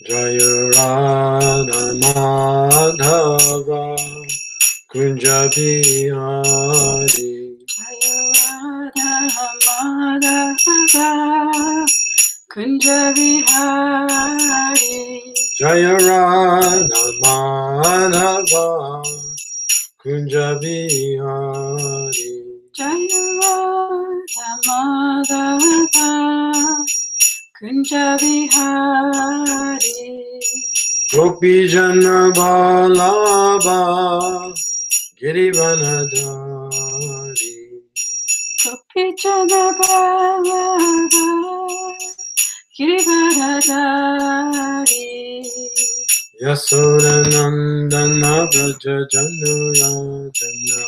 Jaya Radha Madhava Kunja Bihari Jaya Radha Madhava Kunja Bihari Jaya Radha Madhava Kunja Bihari Jaya Radha Madhava Kunja Bihari Gopi Jana Vallabha Girivanadari Gopi Jana Vallabha Girivanadari Yasodanandana Vraja Janurajana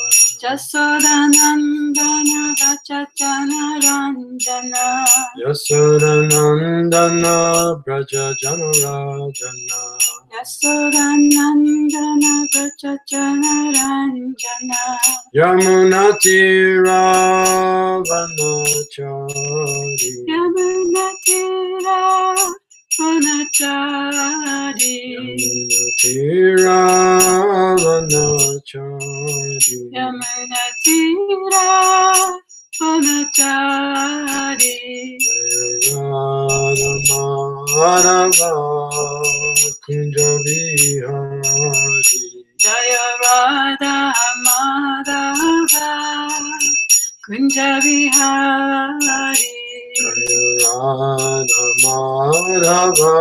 Jasodanandana Vachachana Ranjana Yasodanandana Vraja Janurajana Yasodanandana Vachachana Ranjana Yamunatira Vanachari Yamunatira Vanachari Yamunatira Vanachari Yamunatira Vanachari Jaya Radha Kunja Bihari Jaya Radha Madhava Kunja Bihari Jaya Radha Madhava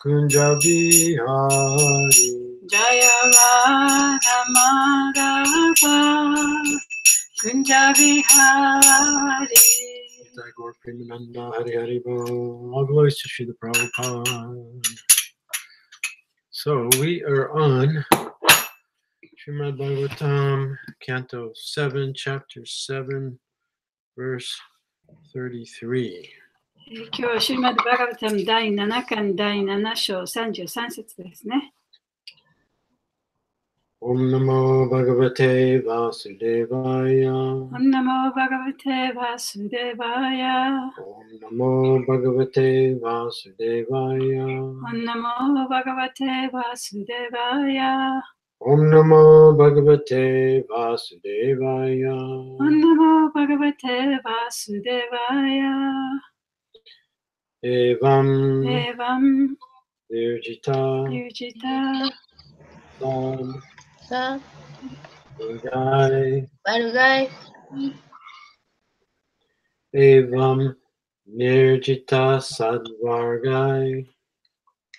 Kunja Bihari Jaya Radha Madhava Kunja Bihari Tagore Premananda Hari Hari Bol. All glories to Srila Prabhupada. So we are on Srimad Bhagavatam, Canto 7, Chapter 7, Verse 33. 今日はシュリマッド・バガバタム第7巻第7章33節ですね。Om Namo Bhagavate Vasudevaya. Om Namo Bhagavate Vasudevaya. Om Namo Bhagavate Vasudevaya. Om Namo Bhagavate Vasudevaya. Om Namo Bhagavate Vasudevaya. Om Namo Bhagavate Vasudevaya. Evam Evam Virjita Yujita Sam Vargai Evam Nirjita Sadvargai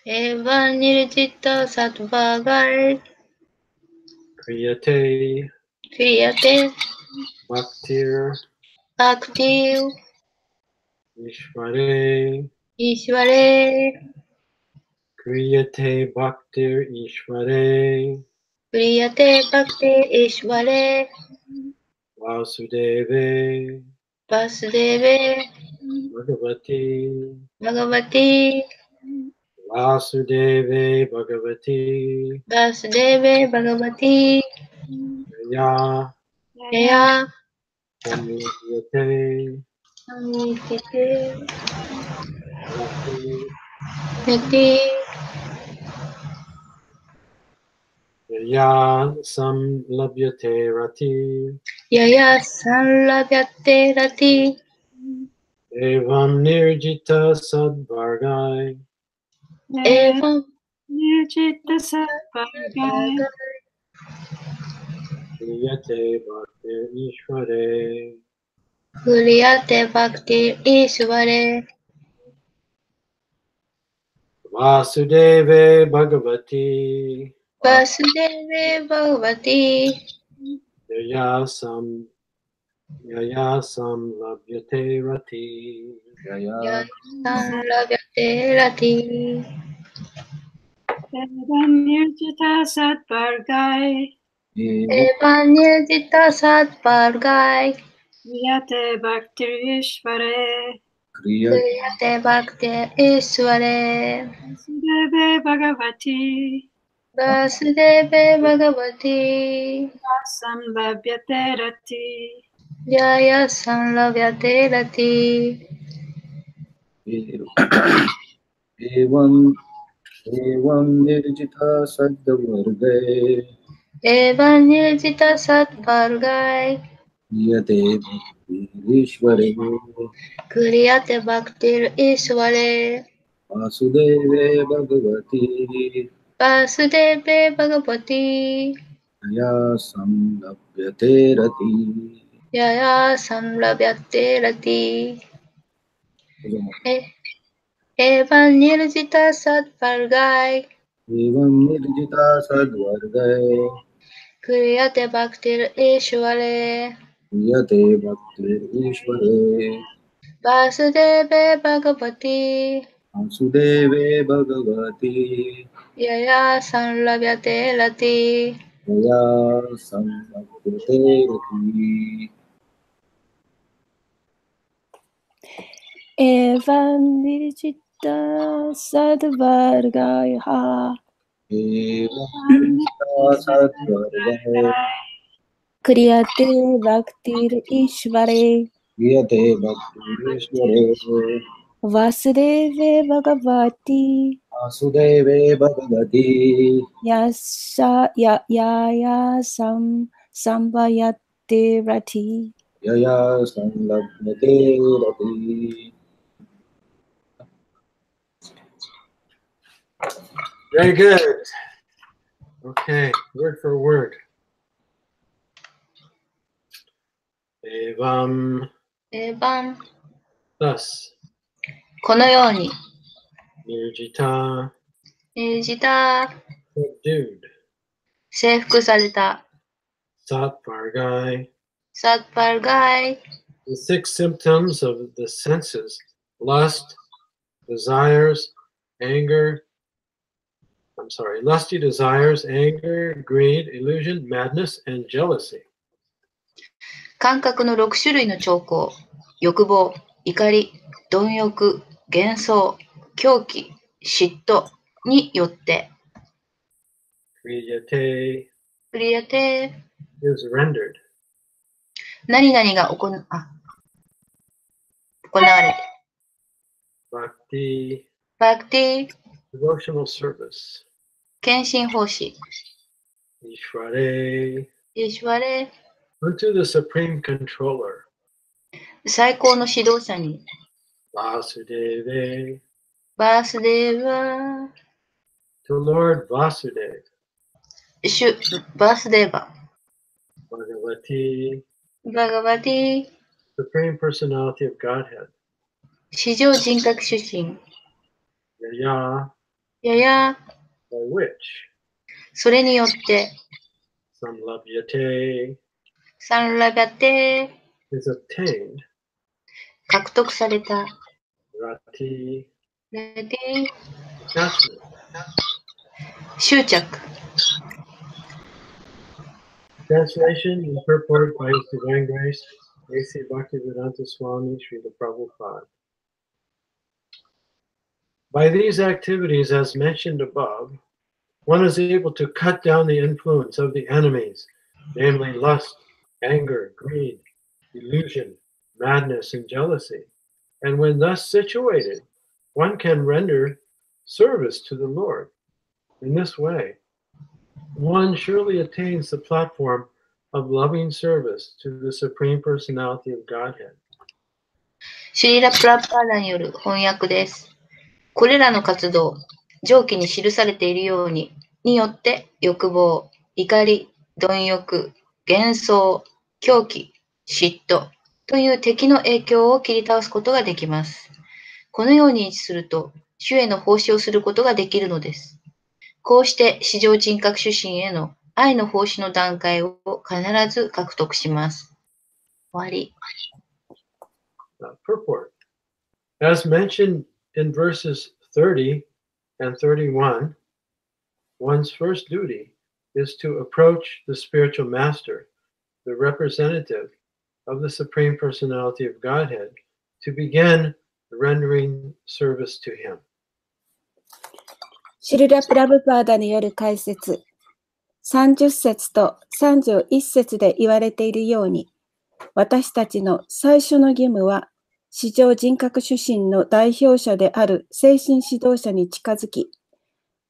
Evam Nirjita Sadvargai Kriyate Kriyate Bhaktir Bhakti Ishvare Ishvare Kriyate Bhaktir Ishvare Kriyate Bhakti Ishvare Vasudeve Vasudeve Bhagavati Bhagavati Vasudeve Bhagavati Vasudeve Bhagavati Ya Jaya Samyate Samyate Rati Nati Ya Samlabhyate Rati Yaya Sanlavyate Rati Evam Nirjita Sadvargai Evam Nirjita Sadvargai Kriyate Bhaktir Ishvare Kriyate Bhakti Ishvare Vasudeve Bhagavati Vasudeve Bhagavati Yaya Samlabhyate Rati Yaya Sanlavyate Rati Evam Nirjita Sadvargai Evam Nirjita Sadvargai Kriyate Bhaktirishvare Kriyate Bhakti Ishvare Vasudeve Bhagavati Vasudeve Bhagavati Samlabhyate Rati Jaya Sanlavyate Rati Evam Evam nirjita sadvargai Evan nirjita satvargai Yate bhakti Ishvare Kriyate bhaktir Ishvare Vasudeve Bhagavati Vasudeve Bhagavati Aya samlapyate rati. Yaya samlavyate rati Evan nirjita satvargai Evam nirjita sadvargai Kriyate bhaktir Ishvare Yate bhakti Ishvare Vasudeve Bhagavati Vasudeve Bhagavati Yaya samlavyate rati Aya samlapyate rati. Evan nirjita sadvargaya Evam nirjita sadvargai Kriyate bhaktir ishvare Yate bhakti Ishvare Vasudeve Bhagavati Vasudeve Bhagavati Yaya Samvayate Rati. Yaya samlapyate rati. Very good. Okay, word for word. Evam, Evan thus, このように nirjita, 自他 subdued, 征服された satvargai, サッパルガイ the 6 symptoms of the senses, lust, desires, lusty desires, anger, greed, illusion, madness, and jealousy. 感覚の6種類の兆候欲望怒り貪欲幻想狂気嫉妬によって Kriyate クリアテ is rendered. 何々が行われて Bhakti, バクティ devotional service. 献身奉仕 Ishvare, イシュワレ unto the supreme controller. 最高の指導者に Vasudeve, バースデーは to Lord Vasudev. バースデーバ Bhagavati, バガバティ supreme personality of Godhead. 至上人格出身 Yaya, やや by which それによって samlabhyate サンラガテ is obtained. 獲得された Rati, レディ attachment. 執着 Translation and purport by His Divine Grace, A.C. Bhaktivedanta Swami Srila Prabhupada. By these activities, as mentioned above, one is able to cut down the influence of the enemies, namely lust, anger, greed, illusion, madness, and jealousy. And when thus situated, one can render service to the Lord. In this way, one surely attains the platform of loving service to the Supreme Personality of Godhead. シュリーラ・プラッパーダによる翻訳です。これらの活動、上記に記されているようによって欲望、怒り、貪欲、幻想、狂気、嫉妬という敵の影響を切り倒すことができます。このように位置すると、主への奉仕をすることができるのです。こうして至上人格主神への愛の奉仕の段階を必ず獲得します。終わり。Purport. As mentioned in verses 30 and 31, one's first duty is to approach the spiritual master, the representative of the Supreme Personality of Godhead, to begin rendering service to him. シルラ・プラブパーダによる解説。30節と31節で言われているように、私たちの最初の義務は、至上人格主神の代表者である精神指導者に近づき、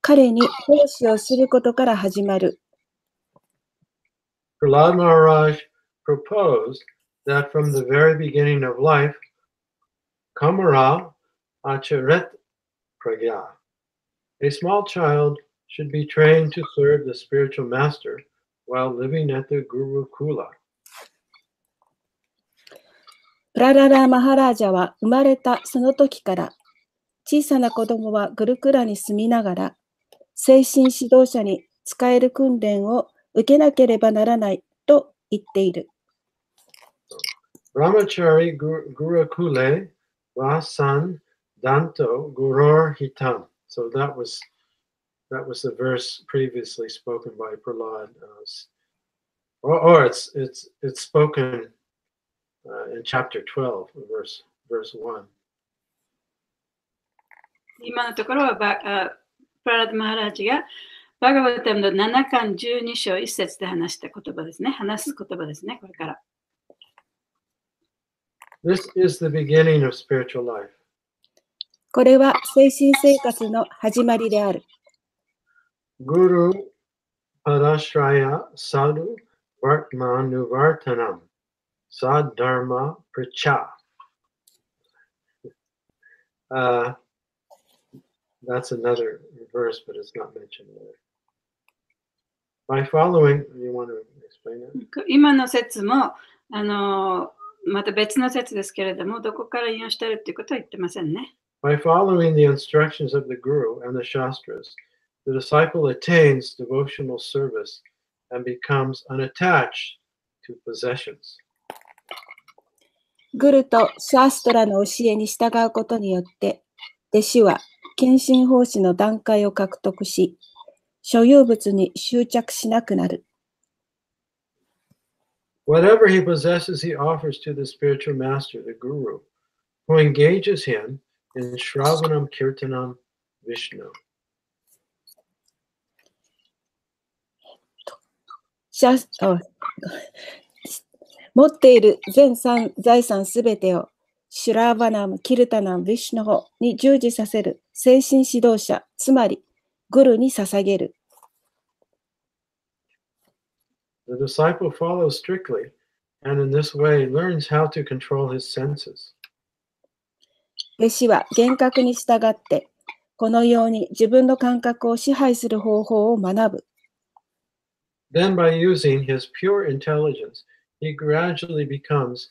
彼に奉仕をすることから始まる。Prahlad Maharaj proposed that from the very beginning of life, Kamara Acharet Pragya, a small child should be trained to serve the spiritual master while living at the Gurukula. プラララ・マハラージャは生まれたその時から小さな子供はグルクラに住みながら精神指導者に使える訓練を受けなければならないと言っている。Brahmachari Gurukule Vasan Danto Guror Hitam. So that was the verse previously spoken by Prahlad. Or it's spoken in chapter 12, verse 1. 今のところはプララダ・マハラージがバガバタムの7巻12章1節で話した言葉ですね。話す言葉ですね、これから。This is the beginning of spiritual life. これは精神生活の始まりである。Guru Parashraya Sadhu Vartmanuvartanam Sadharma Pracha. That's another verse, but it's not mentioned there. By following, you want to explain it? 今の説もまた別の説ですけれども、どこから引用しているということは言ってませんね。By following the instructions of the Guru and the Shastras, the disciple attains devotional service and becomes unattached to possessions. グルとシャーストラの教えに従うことによって、弟子は献身奉仕の段階を獲得し、所有物に執着しなくなる。Whatever he possesses, he offers to the spiritual master, the Guru, who engages him in Shravanam Kirtanam Vishnu. 持っている全財産すべてをシュラーバナム・キルタナム・ヴィシュノに従事させる精神指導者、つまりグルに捧げる。The disciple follows strictly, and in this way learns how to control his senses. 弟子は厳格に従って、このように自分の感覚を支配する方法を学ぶ。Then by using his pure intelligence, he gradually becomes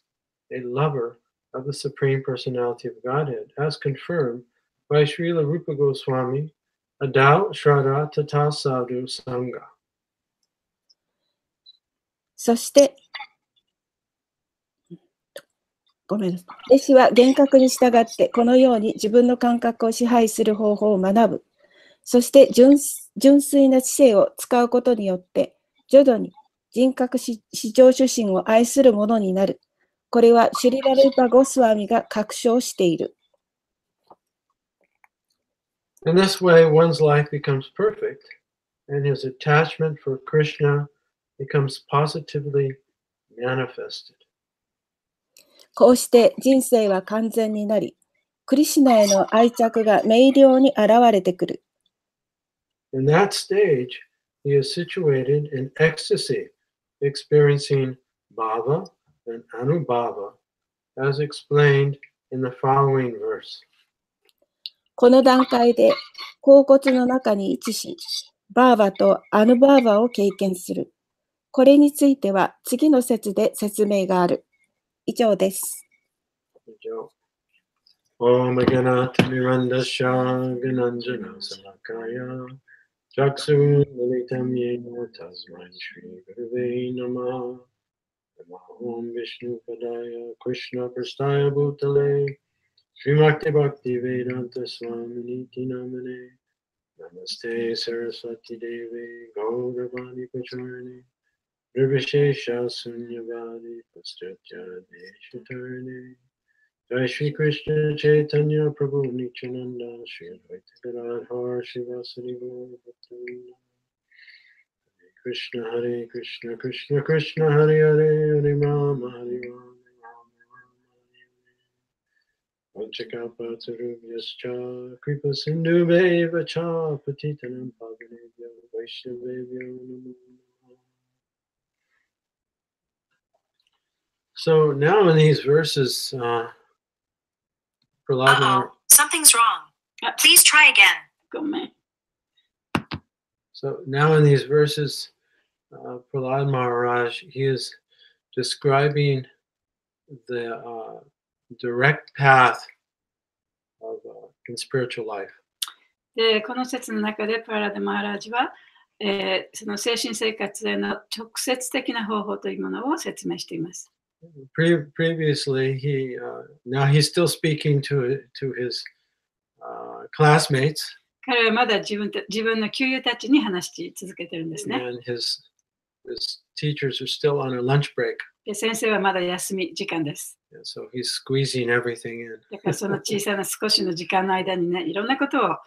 a lover of the Supreme Personality of Godhead, as confirmed by Srila Rupa Goswami, Adao Shraddha Tata Sadhu Sangha. そして、ごめんなさい。弟子は厳格に従って、このように自分の感覚を支配する方法を学ぶ。そして、純粋な知性を使うことによって、徐々に人格至上主神を愛するものになる。これはシュリラ・ルーパ・ゴスワミが確証している。In this way, one's life becomes perfect, and his attachment for Krishna becomes positively manifested. こうして人生は完全になり、クリシュナへの愛着が明瞭に現れてくる。In that stage, he is situated in ecstasy, experiencing bhava and anubhava, as explained in the following verse. この段階で、恍惚の中に位置し、バーバとアヌバーバを経験する。これについては次の説で説明がある。以上です。Om Ganata Mirandasha Gananjana Salakaya Jaksu Militam Yena Tasmai Shri Gurave Namah Om Vishnu Padaya Krishna Prastaya Bhutale Srimakti Bhakti Vedanta Swamini Namane Namaste Saraswati Devi Gauravani Pacharane Nirvishesha Sunyavadi Pastatya Deshatarane Jai Shri Krishna Chaitanya Prabhu Nityananda Shri Advaita Gadadhar Shivasari Gaur Bhaktivinoda Hare Krishna Krishna Krishna Hare Hare Hare Rama Hare Rama Rama Rama Panchakapa Tarubhyascha Kripa Sindhubheva Cha Patitanam Pavanebhyo Vaishnavebhyo Namo Namaha. So now in these verses, Prahlad, something's wrong. Please try again. ごめん。 so now in these verses, Prahlad Maharaj, he is describing the direct path of in spiritual life. で、この説の中でプララダ・マハラージは、その精神生活への直接的な方法というものを説明しています。Previously, now he's still speaking to his classmates. 彼はまだ自分の旧友たちに話し続けてるんですね。 And his teachers are still on a lunch break. で、先生はまだ休み時間です。And so he's squeezing everything in. だからその小さな少しの時間の間にね、いろんなことを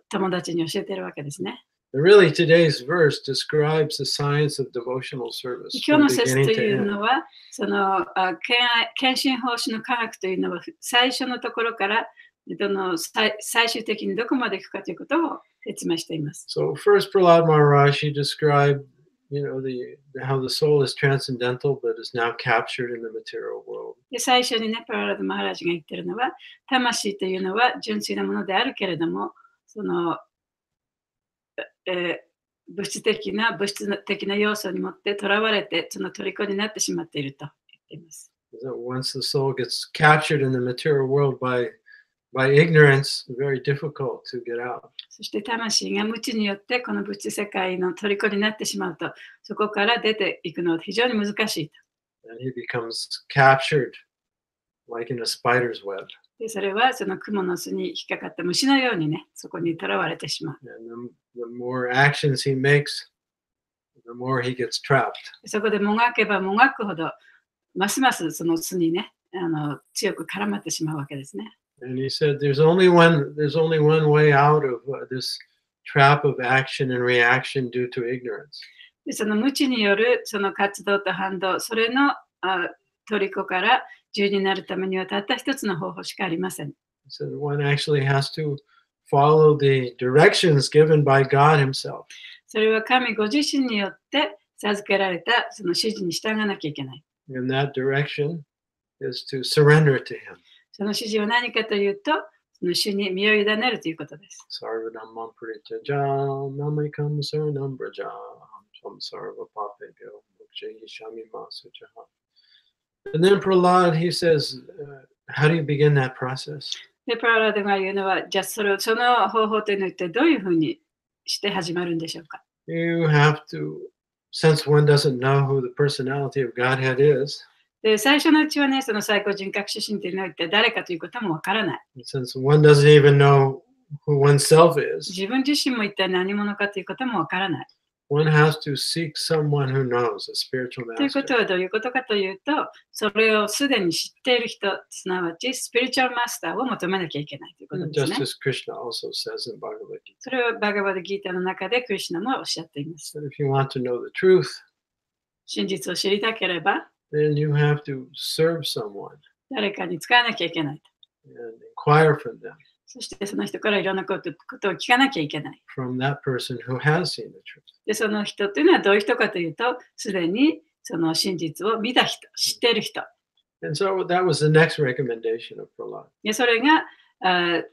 友達に教えてるわけですね。And really, today's verse describes the science of devotional service 今日 from の説 beginning と to いう end. のは、その献身奉仕の科学というのは、最初のところから最終的にどこまでいくかということを説明しています。So first, Prahlad Maharaj, he described, how the soul is transcendental, but is now captured in the material world. で、最初にね、プララダ・マハラージが言ってるのは、魂というのは純粋なものであるけれども、その、物質的な要素にもってとらわれて、その虜になってしまっていると言っています。So once the soul gets captured in the material world by ignorance, very difficult to get out. そして魂が無知によってこの物質世界の虜になってしまうと、そこから出ていくのは非常に難しいと。And he becomes captured like in a spider's web. で、それはその蜘蛛の巣に引っかかった虫のようにね、そこにとらわれてしまう。And the more actions he makes, the more he gets trapped. そこでもがけばもがくほど、ますますその巣にね、強く絡まってしまうわけですね。And he said, there's only one way out of this trap of action and reaction due to ignorance. で、その無知によるその活動と反動、それの虜から自由になるためにはたった一つの方法しかありません。So one actually has to follow the directions given by God himself. それは神ご自身によって授けられたその指示に従わなきゃいけない。And that direction is to surrender to him. その指示は何かというと、その主に身を委ねるということです。Sarvadhamma parityajam namikam saranam brajam tam sarva papebhyo mukjayi shamima sujaha. And then Prahlad, he says, how do you begin that process? で、プララダが言うのは、じゃあその方法というのは一体どういうふうにして始まるんでしょうか。You have to, since one doesn't know who the personality of Godhead is, で、最初のうちはね、その最高人格主神というのは一体誰かということもわからない。since one doesn't even know who oneself is, 自分自身も一体何者かということもわからない。one has to seek someone who knows, a spiritual というこ master. とはどういうことかというと、それをすでに知っている人、すなわちスピリチュアルマスターを求めなきゃいけないということです Just ね。 as Krishna also says in Bhagavad Gita. それはバガバダギータの中でクリシュナもおっしゃっています。 That if you want to know the truth, 真実を知りたければ、 then you have to serve someone 誰かに使わなきゃいけない。 and inquire from them, そしてその人からいろんなことを聞かなきゃいけない。 from that person who has seen the truth. で、その人というのはどういう人かというと、すでにその真実を見た人、知っている人。 And so that was the next recommendation of Prahlad. で、それが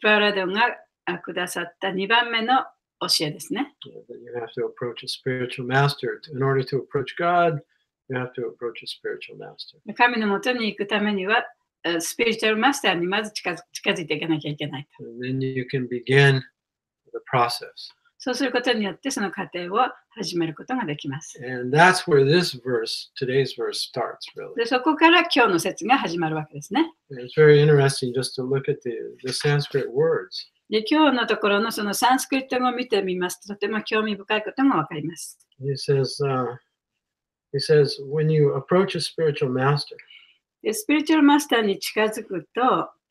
プララドがくださった2番目の教えですね。 That you have to approach a spiritual master. In order to approach God, you have to approach a spiritual master. 神のもとに行くためには、スピリチュアルマスターにまず近づいていかなきゃいけない。 And then you can begin the process. そうすることによってその過程を始めることができます。 And that's where this verse, today's verse, starts, really. で、そこから今日の説が始まるわけですね。 And it's very interesting just to look at the Sanskrit words. で、今日のところのそのサンスクリット語を見てみますと、とても興味深いことがわかります。He says, when you approach a spiritual master, で、スピリチュアルマスターに近づくと、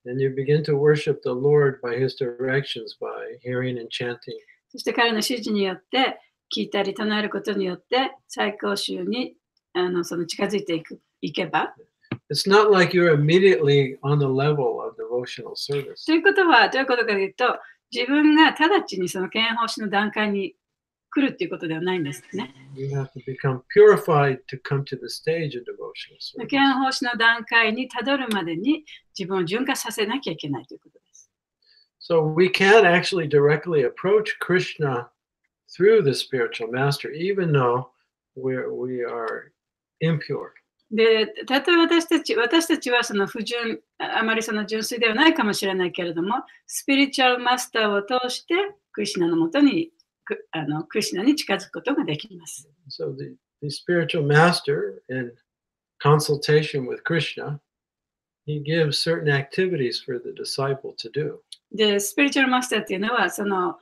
and you begin to worship the Lord by his directions, by hearing and chanting, そして彼の指示によって聞いたり唱えることによって最高宗にその近づいていけば、it's not like you're immediately on the level of devotional service. ということは、どういうことかというと、自分が直ちにその敬奉師の段階に来るっていうことではないんですね。You have to become purified to come to the stage of devotional service. 敬奉師の段階にたどるまでに自分を循環させなきゃいけないということです。So we can't actually directly approach Krishna through the spiritual master, even though we are impure. で、たとえ私たちはその不純、あまりその純粋ではないかもしれないけれども、スピリチュアルマスターを通して、クリシュナのもとに、クリシュナに近づくことができます。So the spiritual master, in consultation with Krishna, he gives certain activities for the disciple to do. で、スピリチュアルマスターっていうのは、その、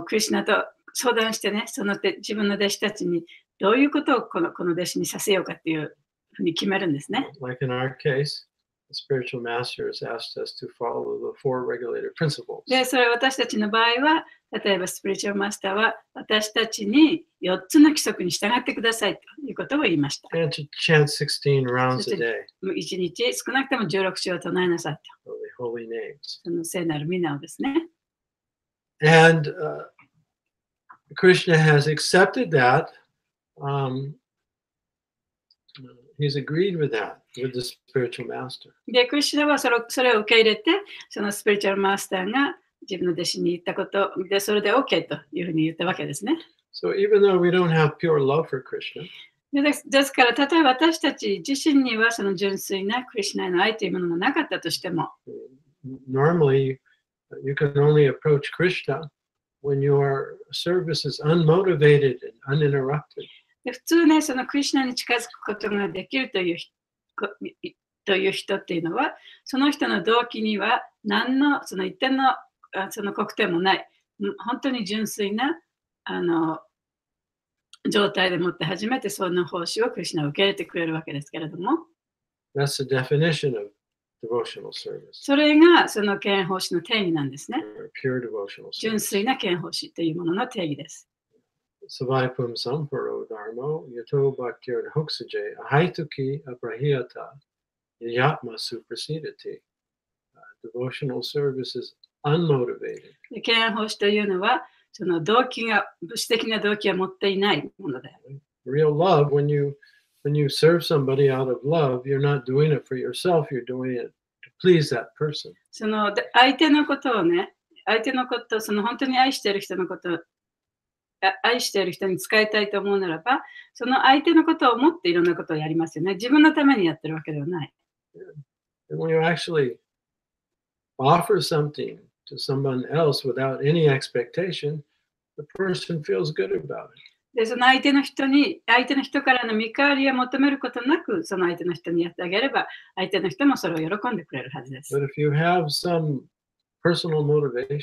クリシュナと相談してね、自分の弟子たちにどういうことをこの弟子にさせようかっていうふうに決めるんですね。Like in our case, the spiritual master has asked us to follow the four regulator principles. で、それ私たちの場合は、例えばスピリチュアルマスターは私たちに4つの規則に従ってくださいということを言いました。And to chant 16 rounds a day. 1日少なくとも16章を唱えなさいと。The holy names. その聖なる皆をですね。And Krishna has accepted that. He's agreed with that, with the spiritual master. で、クリシュナはそれを受け入れて、そのスピリチュアルマスターが自分の弟子に言ったことで、それで OK というふうに言ったわけですね。So even though we don't have pure love for Krishna, ですから、例えば私たち自身にはその純粋なクリシュナへの愛というものがなかったとしても、normally you can only approach Krishna when your service is unmotivated and uninterrupted. で普通ね、そのクリシュナに近づくことができるという人っていうのは、その人の動機には何のその一点のその国点もない、本当に純粋な状態でもって初めてその奉仕をクリシュナを受け入れてくれるわけですけれども、That's the definition of devotional service. それがその敬奉仕の定義なんですね。Pure devotional 純 service. 粋な敬奉仕というものの定義です。Savaipum samparo dharmo yato bhaktir hoksaje ahaituki aprahiyata yatma suprasidati. Devotional service is unmotivated. 敬奉仕というのは、その動機が、物質的な動機は持っていないものである。Real love, when you serve somebody out of love, you're not doing it for yourself, you're doing it to please that person. その相手のことをね、その本当に愛している人のことを、愛している人に使いたいと思うならば、その相手のことを思っていろんなことをやりますよね。自分のためにやってるわけではない。And when you actually offer something to someone else without any expectation, the person feels good about it. で、その相手の人からの見返りを求めることなく、その相手の人にやってあげれば、相手の人もそれを喜んでくれるはずです。But if you have some personal motivation,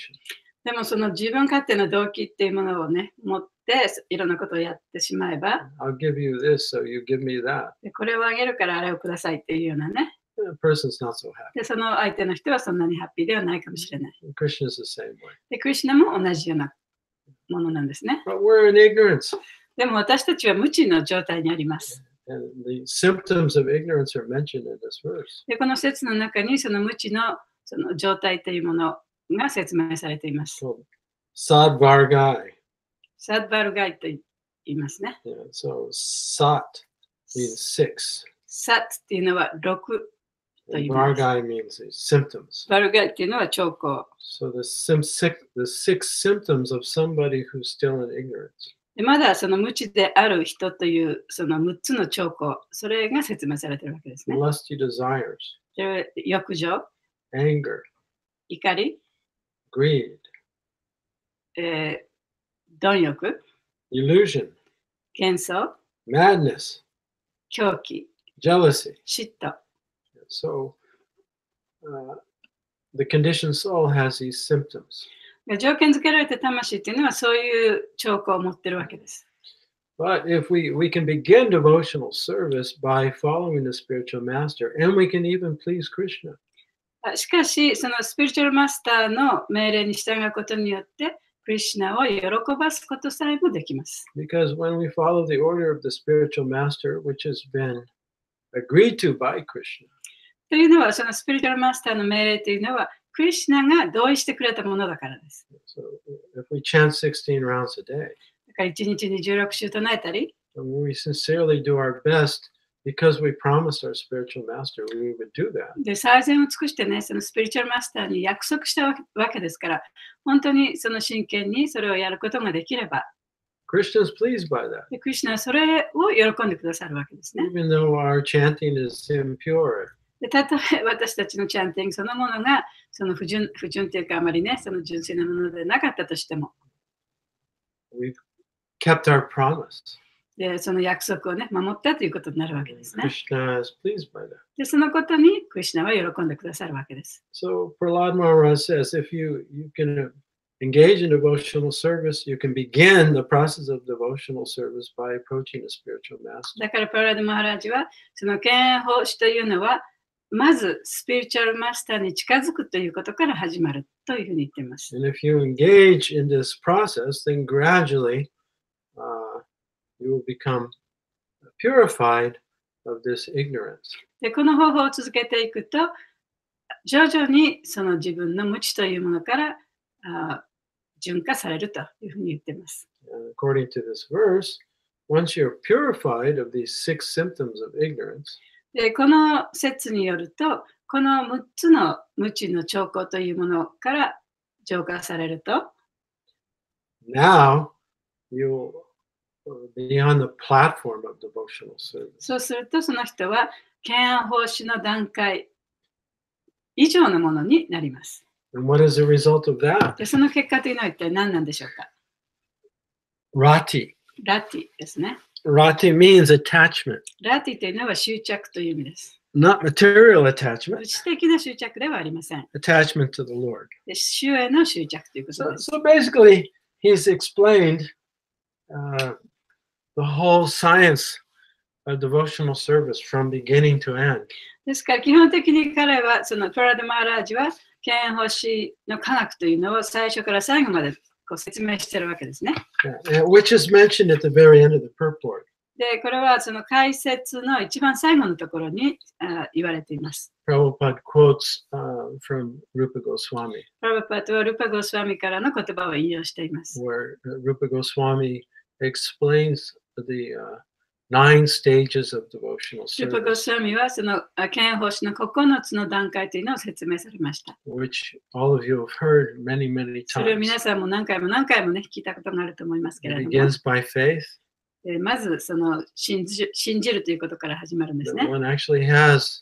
でもその自分勝手な動機っていうものをね、持っていろんなことをやってしまえば、I'll give you this, so you give me that. でこれをあげるからあれをくださいっていうようなね。The person's not so happy. で、その相手の人はそんなにハッピーではないかもしれない。Krishna is the same way. で、クリシュナも同じようなものなんですね。But we're in ignorance. でも私たちは無知の状態にあります。And the symptoms of ignorance are mentioned in this verse. で、この説の中にその無知のその状態というものが説明されています。So, Sadvargai. サッバルガイと言いますね。Yeah, so Sat means 6. サッっていうのは6と言います。Vargai means symptoms. バルガイっていうのは兆候。So the 6 symptoms of somebody who's still in ignorance. でまだその無知である人というその6つの兆候、それが説明されているわけですね。Lusty desires, 欲情、anger, 怒り、greed, 貪欲、illusion, 幻想、 madness, 狂気、 jealousy. 嫉妬。So the conditioned soul has these symptoms. 条件付けられた魂っていうのはそういう兆候を持ってるわけです。But if we can begin devotional service by following the spiritual master, and we can even please Krishna. しかし、そのスピリチュアルマスターの命令に従うことによって、クリシュナを喜ばすことさえもできます。Because when we follow the order of the spiritual master, which has been agreed to by Krishna. というのは、そのスピリチュアルマスターの命令というのは、クリシュナが同意してくれたものだからです。So if we chant 16 rounds a day, だから1日に16周唱えたり、and we sincerely do our best because we promised our spiritual master we would do that. で、最善を尽くしてね、そのスピリチュアルマスターに約束したわけですから、本当にその真剣にそれをやることができれば、Krishna is pleased by that. でクリシュナはそれを喜んでくださるわけですね。 Even though our chanting is impure, で、たとえ私たちのチャンティングそのものがその不純というかあまりね、その純粋なものでなかったとしても、we've kept our promise. でその約束をね、守ったということになるわけですね。 Krishna is pleased by that. で、そのことにクリシュナは喜んでくださるわけです。So Prahlad Maharaj says, if you can engage in devotional service, you can begin the process of devotional service by approaching a spiritual master. だからパラダマハラジは、その敬奉師というのは、まずスピリチュアルマスターに近づくということから始まるというふうに言っています。 And if you engage in this process, then gradually you will become purified of this ignorance. で、この方法を続けていくと、徐々にその自分の無知というものから純化されるというふうに言っています。 And according to this verse, once you're purified of these 6 symptoms of ignorance, で、この説によると、この6つの無知の兆候というものから浄化されると、now you'll be on the platform of devotional service. そうするとその人は敬奉師の段階以上のものになります。 And what is the result of that? で、その結果というのは一体何なんでしょうか。 Rati. ラティですね。 Rati means attachment, ラティというのは執着という意味です。 not material attachment, 物質的な執着ではありません。 attachment to the Lord. で、主への執着ということです。 So basically, he's explained the whole science of devotional service from beginning to end. ですから基本的に彼はそのプラダマーラージは敬奉師の科学というのを最初から最後までこう説明しているわけですね。Yeah, which is mentioned at the very end of the purport. で、これはその解説の一番最後のところに言われています。Prabhupada quotes from Rupa Goswami, プラバパトはルパゴスワミからの言葉を引用しています。 where Rupa Goswami explains the 9 stages of devotional ルパゴ service, スワミはその敬奉師の9つの段階というのを説明されました。 which all of you have heard many, many それを times. 皆さんも何回もね、聞いたことがあると思いますけ It れども、 begins by faith. まずその信じるということから始まるんです That ね。 one actually has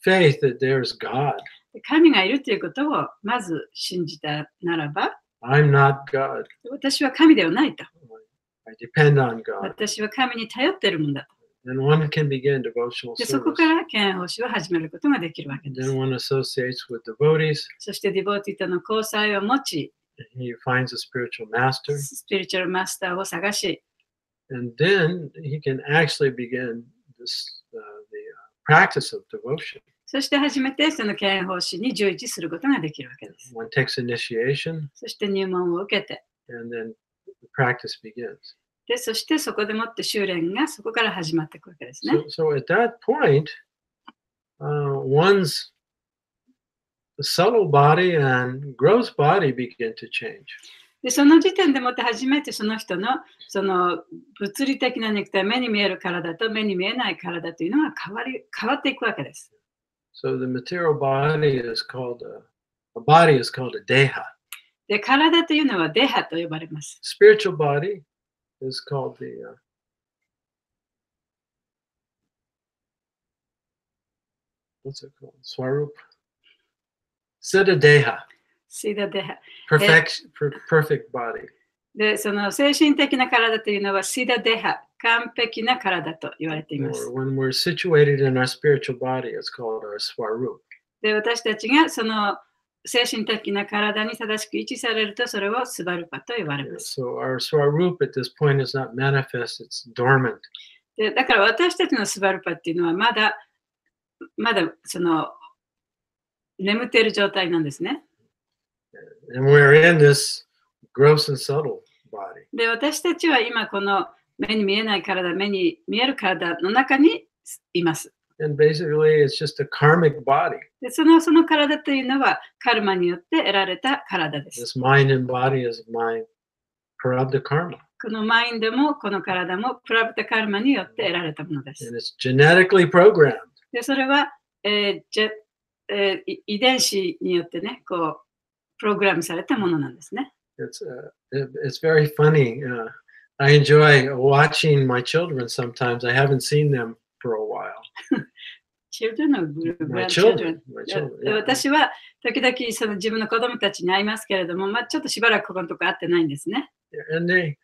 faith that there's God. 神がいるということをまず信じたならば、 I'm not God. 私は神ではないと。 I depend on God. 私は神に頼っているもんだと。 And one can begin devotional で、そこ service. から敬奉師を始めることができるわけで Then す。 one associates with devotees. そしてディボーティとの交際を持ち、 He finds a spiritual master. スピリチュアルマスターを探し、 And then he can actually begin this, the practice of devotion. そして初めてその敬奉師に従事することができるわけです。 One takes initiation, そして入門を受けて、 and then the practice begins. で、そしてそこでもって修練がそこから始まっていくわけですね。 So at that point, one's subtle body and gross body begin to change. で、その時点でもって初めてその人のその物理的な肉体、目に見える体と目に見えない体というのが変わっていくわけです。 So the material body is called a body is called a deha. で、体というのはデハと呼ばれます。 Spiritual body is called the what's it called? Swarup. Siddha deha. シダデハ。 Perfect body. で、その精神的な体というのはシダデハ、完璧な体と言われています。 Or when we're situated in our spiritual body, it's called our swarup. で、私たちがその精神的な体に正しく位置されると、それをスバルパと呼ばれます。 So our swarup at this point is not manifest, it's dormant. で、だから私たちのスバルパっていうのはまだその眠っている状態なんですね。 And we're in this gross and subtle body. で、私たちは今この目に見えない体、目に見える体の中にいます。And basically, it's just a karmic body. でその体というのはカルマによって得られた体です。 This mind and body is my prarabdha karma. このマインドもこの体もプラブタカルマによって得られたものです。 And it's genetically programmed. でそれは、遺伝子によってね、こうプログラムされたものなんですね。It's very funny. I enjoy watching my children sometimes. I haven't seen them for a while. Children or My grandchildren? children. Yeah. 私は時々その自分の子供たちに会いますけれども、ちょっとしばらくここのとこ会ってないんですね。And they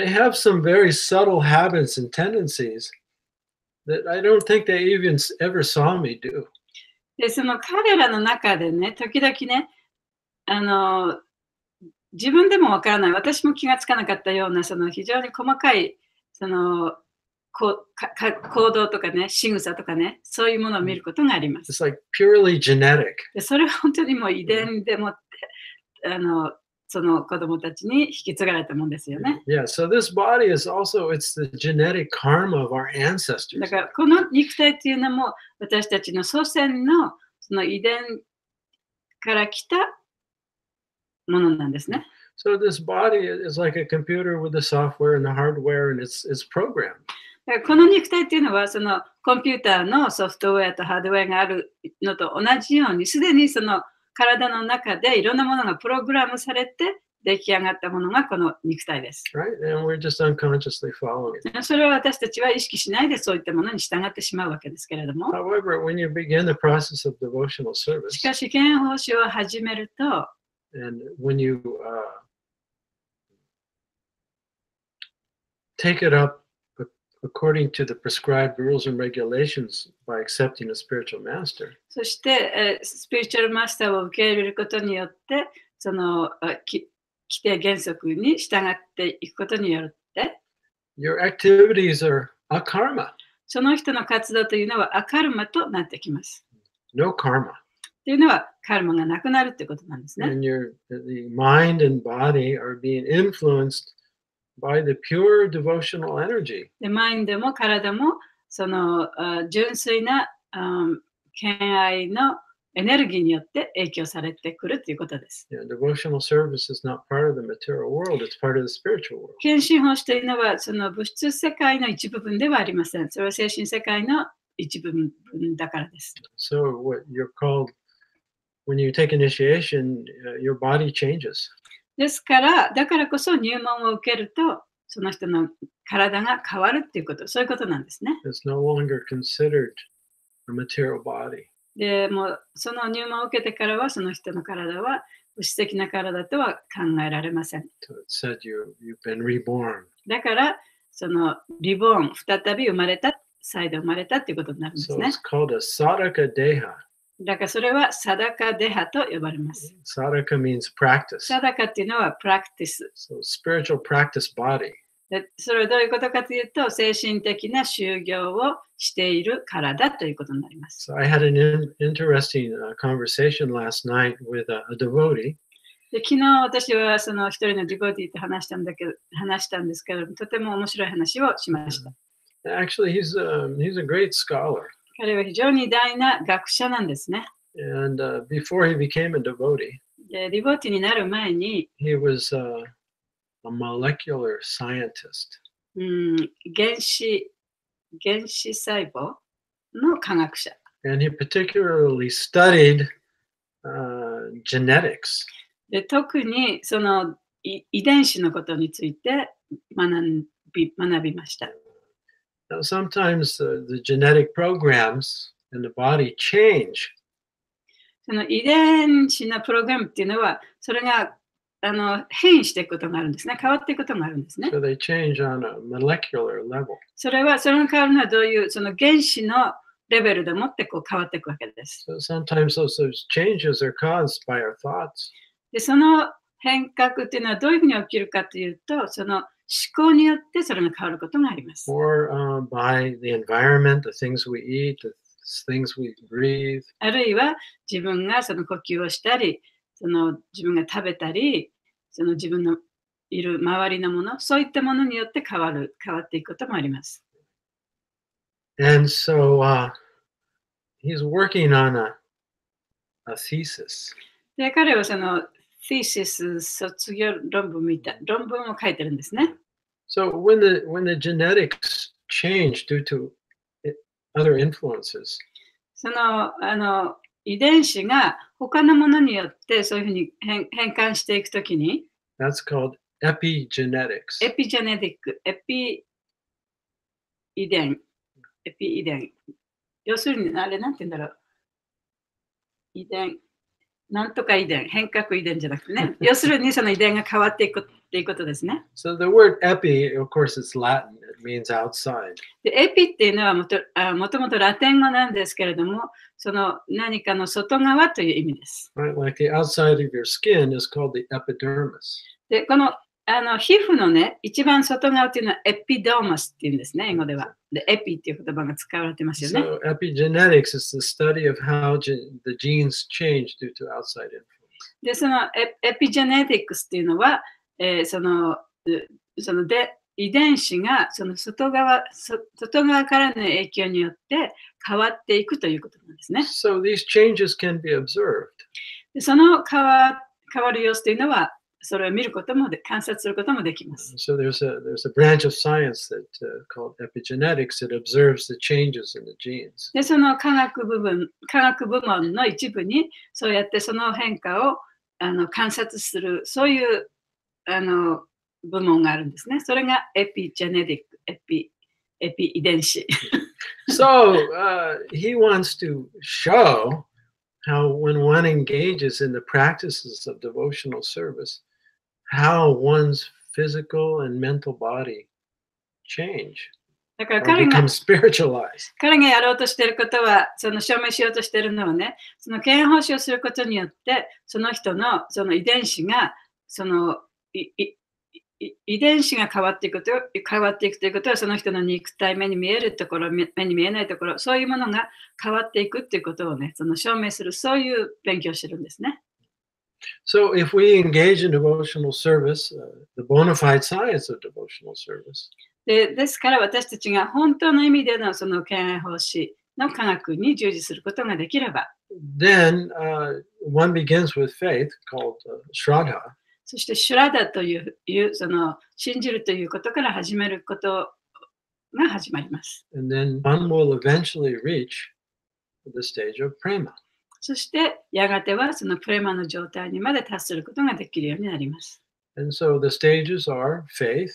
have some very subtle habits and tendencies that I don't think they even ever saw me do. で、その彼らの中でね、時々ね、自分でもわからない、私も気がつかなかったような、その非常に細かい、その行動とかね、仕草とかね、そういうものを見ることがあります。It's like purely genetic. でそれは本当にもう遺伝でもって、その子供たちに引き継がれたもんですよね。Yeah, so this body is also, it's the genetic karma of our ancestors. だからこの肉体っていうのも私たちの祖先のその遺伝から来たものなんですね。So this body is like a computer with the software and the hardware, and it's programmed. だからこの肉体っていうのはそのコンピューターのソフトウェアとハードウェアがあるのと同じように、すでにその体の中でいろんなものがプログラムされて出来上がったものがこの肉体です。Right? And we're just unconsciously following it. それは私たちは意識しないでそういったものに従ってしまうわけですけれども。 However, when you begin the process of devotional し service, かし、憲法史を始めると、 and when you take it up according to the prescribed rules and regulations by accepting a spiritual master, そして、スピリチュアルマスターを受け入れることによって、その規定原則に従っていくことによって、 your activities are akarma, その人の活動というのはアカルマとなってきます。 no karma. というのはカルマがなくなるということなんですね。 And the mind and body are being influenced by the pure devotional energy. でマインドも体もその純粋な敬愛のエネルギーによって影響されてくるということです。Yeah, devotional service is not part of the material world, it's part of the spiritual world. 献身奉仕というのはその物質世界の一部分ではありません。それは精神世界の一部分だからです。 So what you're called, when you take initiation, your body changes. ですから、だからこそ入門を受けると、その人の体が変わるっていうこと、そういうことなんですね。It's no longer considered a material body. でもうその入門を受けてからは、その人の体は物質的な体とは考えられません。So it said you've been reborn. だから、そのリボーン、再び生まれた、再度生まれたっていうことになるんです So ね。 it's called a sadhaka deha. だからそれはサダカデハと呼ばれます。 Sadhaka means practice. サダカっていうのはプラクティス。 So spiritual practice body. でそれはどういうことかというと、精神的な修行をしている体ということになります。 So I had an interesting conversation last night with a devotee. で昨日私はその一人のディボティと話したんですけど、とても面白い話をしました。 Actually, he's a great scholar. 彼は非常に偉大な学者なんですね。 And before he became a devotee, でディボティになる前に、 he was a molecular scientist. 原子細胞の科学者。 And he particularly studied genetics. で特にその遺伝子のことについて学びました。 Now, sometimes the genetic programs in the body change. その遺伝子のプログラムっていうのは、それが変異していくことがあるんですね。変わっていくことがあるんですね。 So they change on a molecular level. それが変わるのはどういう、その原子のレベルでもってこう変わっていくわけです。 So sometimes those changes are caused by our thoughts. で、その変革っていうのはどういうふうに起きるかというと、その思考によってそれが変わることがあります。 Or by the environment, the things we eat, the things we breathe. あるいは自分がその呼吸をしたり、その自分が食べたり、その自分のいる周りのもの、そういったものによって変わっていくこともあります。 And so he's working on a thesis. で、彼はその thesis 卒業論文みたい論文を書いてるんですね。So when the genetics change due to other influences, その遺伝子が他のものによってそういうふうに変換していくときに、that's called epigenetics. エピジェネティック、エピ遺伝。要するに、あれなんて言うんだろう。遺伝。なんとか遺伝。変革遺伝じゃなくてね。要するにその遺伝が変わっていくっていうことですね。So the word epi, of course, it's Latin. It means outside. でエピっていうのはもともとラテン語なんですけれども、その何かの外側という意味です。Right? Like the outside of your skin is called the epidermis. で、この皮膚のね、一番外側っていうのはエピドーマスっていうんですね、英語では。で、エピっていう言葉が使われてますよね。So epigenetics is the study of how the genes change due to outside influence. で、そのエピジェネティクスっていうのは、その遺伝子がその外側からの影響によって変わっていくということなんですね。So these changes can be observed. でその変わる様子というのは、それを見ることも観察することもできます。So there's a branch of science that called epigenetics that observes the changes in the genes. で、その科学部門の一部に、そうやってその変化を観察する、そういう部門があるんですね。それがエピジェネティック、エピ遺伝子。So he wants to show how when one engages in the practices of devotional service, how one's physical and mental body change だから or 彼 become が spiritualized. やろうとしていることは、その証明しようとしているのはね、その検法師をすることによって、その人のその遺伝子が、その遺伝子が変わっていくということは、その人の肉体、目に見えるところ、目に見えないところ、そういうものが変わっていくということをね、その証明する、そういう勉強をしてるんですね。So if we engage in devotional service, the bona fide science of devotional service, ですから私たちが本当の意味でのその検法師の科学に従事することができれば、then one begins with faith called Shraddha. そしてシュラダというその信じるということから始めることが始まります。And then one will eventually reach the stage of prema. そしてやがてはそのプレマの状態にまで達することができるようになります。And so the stages are faith,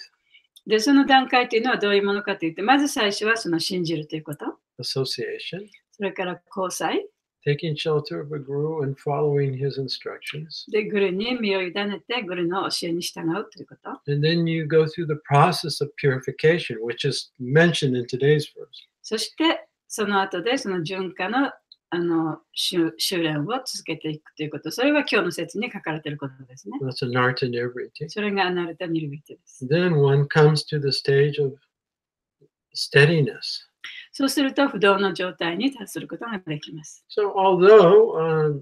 で、その段階というのはどういうものかというと、まず最初はその信じるということ、 association, それから交際、 taking shelter of a guru and following his instructions. で、グルに身を委ねてグルの教えに従うということ。And then you go through the process of purification, which is mentioned in today's verse. そしてその後でその循環の修練を続けていくということ。それは今日の説に書かれていることですね。 That's anartha nirvriti. それがアナルタニルビティです。 Then one comes to the stage of steadiness. そうすると不動の状態に達することができます。 So although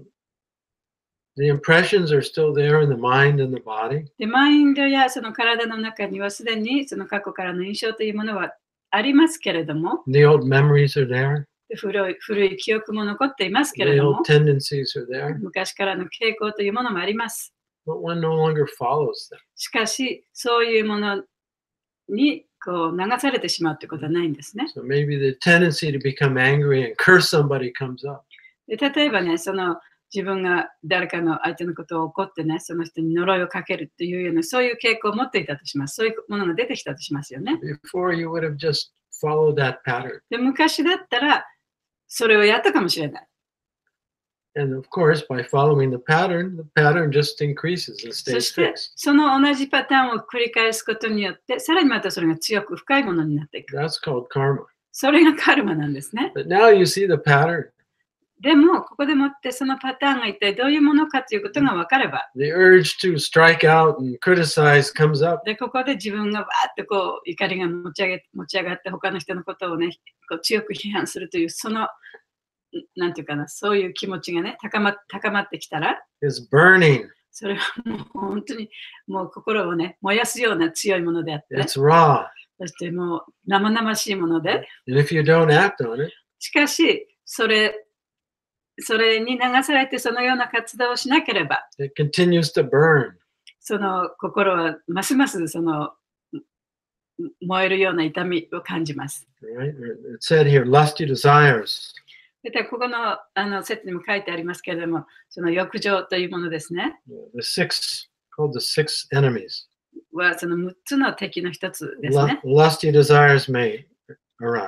the impressions are still there in the mind and the body, で、マインドやその体の中にはすでにその過去からの印象というものはありますけれども、 the old memories are there, で古い記憶も残っていますけ the れど old も、 tendencies are there, 昔からの傾向というものもあります。 but one no longer follows them. しかし、そういうものにこう流されてしまうということはないんですね。 So maybe the tendency to become angry and curse somebody comes up. で例えばね、その自分が誰かの相手のことを怒ってね、その人に呪いをかけるっていうような、そういう傾向を持っていたとします。そういうものが出てきたとしますよね。 Before you would have just followed that pattern. で昔だったら、それをやったかもしれない。 And of course, by following the pattern just increases and そ stays して fixed. その同じパターンを繰り返すことによってさらにまたそれが強く深いものになっていく。 That's called karma. それがカルマなんですね。 But now you see the pattern. でもここでもってそのパターンが一体どういうものかということが分かれば、 The urge to strike out and criticize comes up. でここで自分がわーっとこう怒りが持ち上がって他の人のことをねこう強く批判するというそのなんていうかな、そういう気持ちがね高まってきたら、 It's burning. それはもう本当にもう心をね燃やすような強いものであって、 It's raw. そしてもう生々しいもので、 And if you don't act on it, しかしそれそれに流されてそのような活動をしなければ、it continues to burn. その心はますますその燃えるような痛みを感じます。Right? It said here, lusty desires. でここの説にも書いてありますけれども、その欲情というものですね。The six, called the six enemies. はその6つの敵の一つですね。Lusty desires may arise.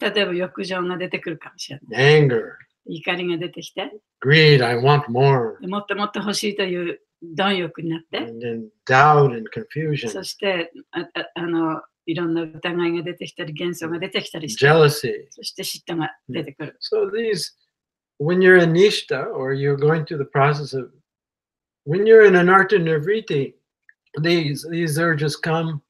例えば欲情が出てくるかもしれない。Anger, 怒りが出てきて、greed, I want more. もっともっと欲しいという貪欲になって、And then doubt and confusion, そしていろんな疑いが出てきたり、幻想が出てきたりして、 jealousy. そして嫉妬が出てくる。So these, when you're in Nishta or you're going through the process of, when you're in Anartha Nivriti, these urges come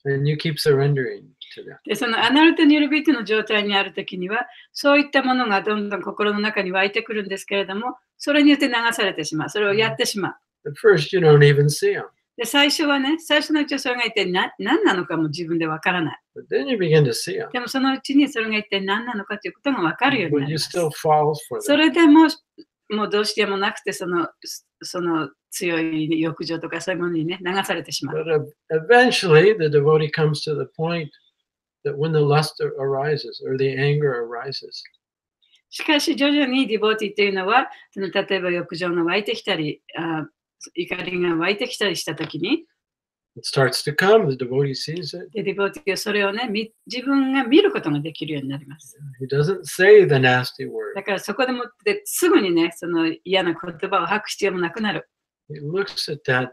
and you keep surrendering to them. で、そのアナルテニルビティの状態にあるときには、そういったものがどんどん心の中に湧いてくるんですけれども、それによって流されてしまう。それをやってしまう。At first, you don't even see them. で、最初はね、最初のうちはそれが一体何なのかも自分でわからない。But then you begin to see them. でもそのうちにそれが一体何なのかということがわかるように But なり you ます。 still fall for そ them. れでも、もうどうしてもなくて、その強い欲情とかそういうものにね、流されてしまう。 But eventually, the devotee comes to the point that when the lust arises or the anger arises, しかし徐々にディボーティというのは、その例えば欲情が湧いてきたり、怒りが湧いてきたりしたときに、 it starts to come, the devotee sees it. でディボーティはそれをね、自分が見ることができるようになります。 He doesn't say the nasty word. だからそこでもってすぐにね、その嫌な言葉を吐く必要もなくなる。 He looks at that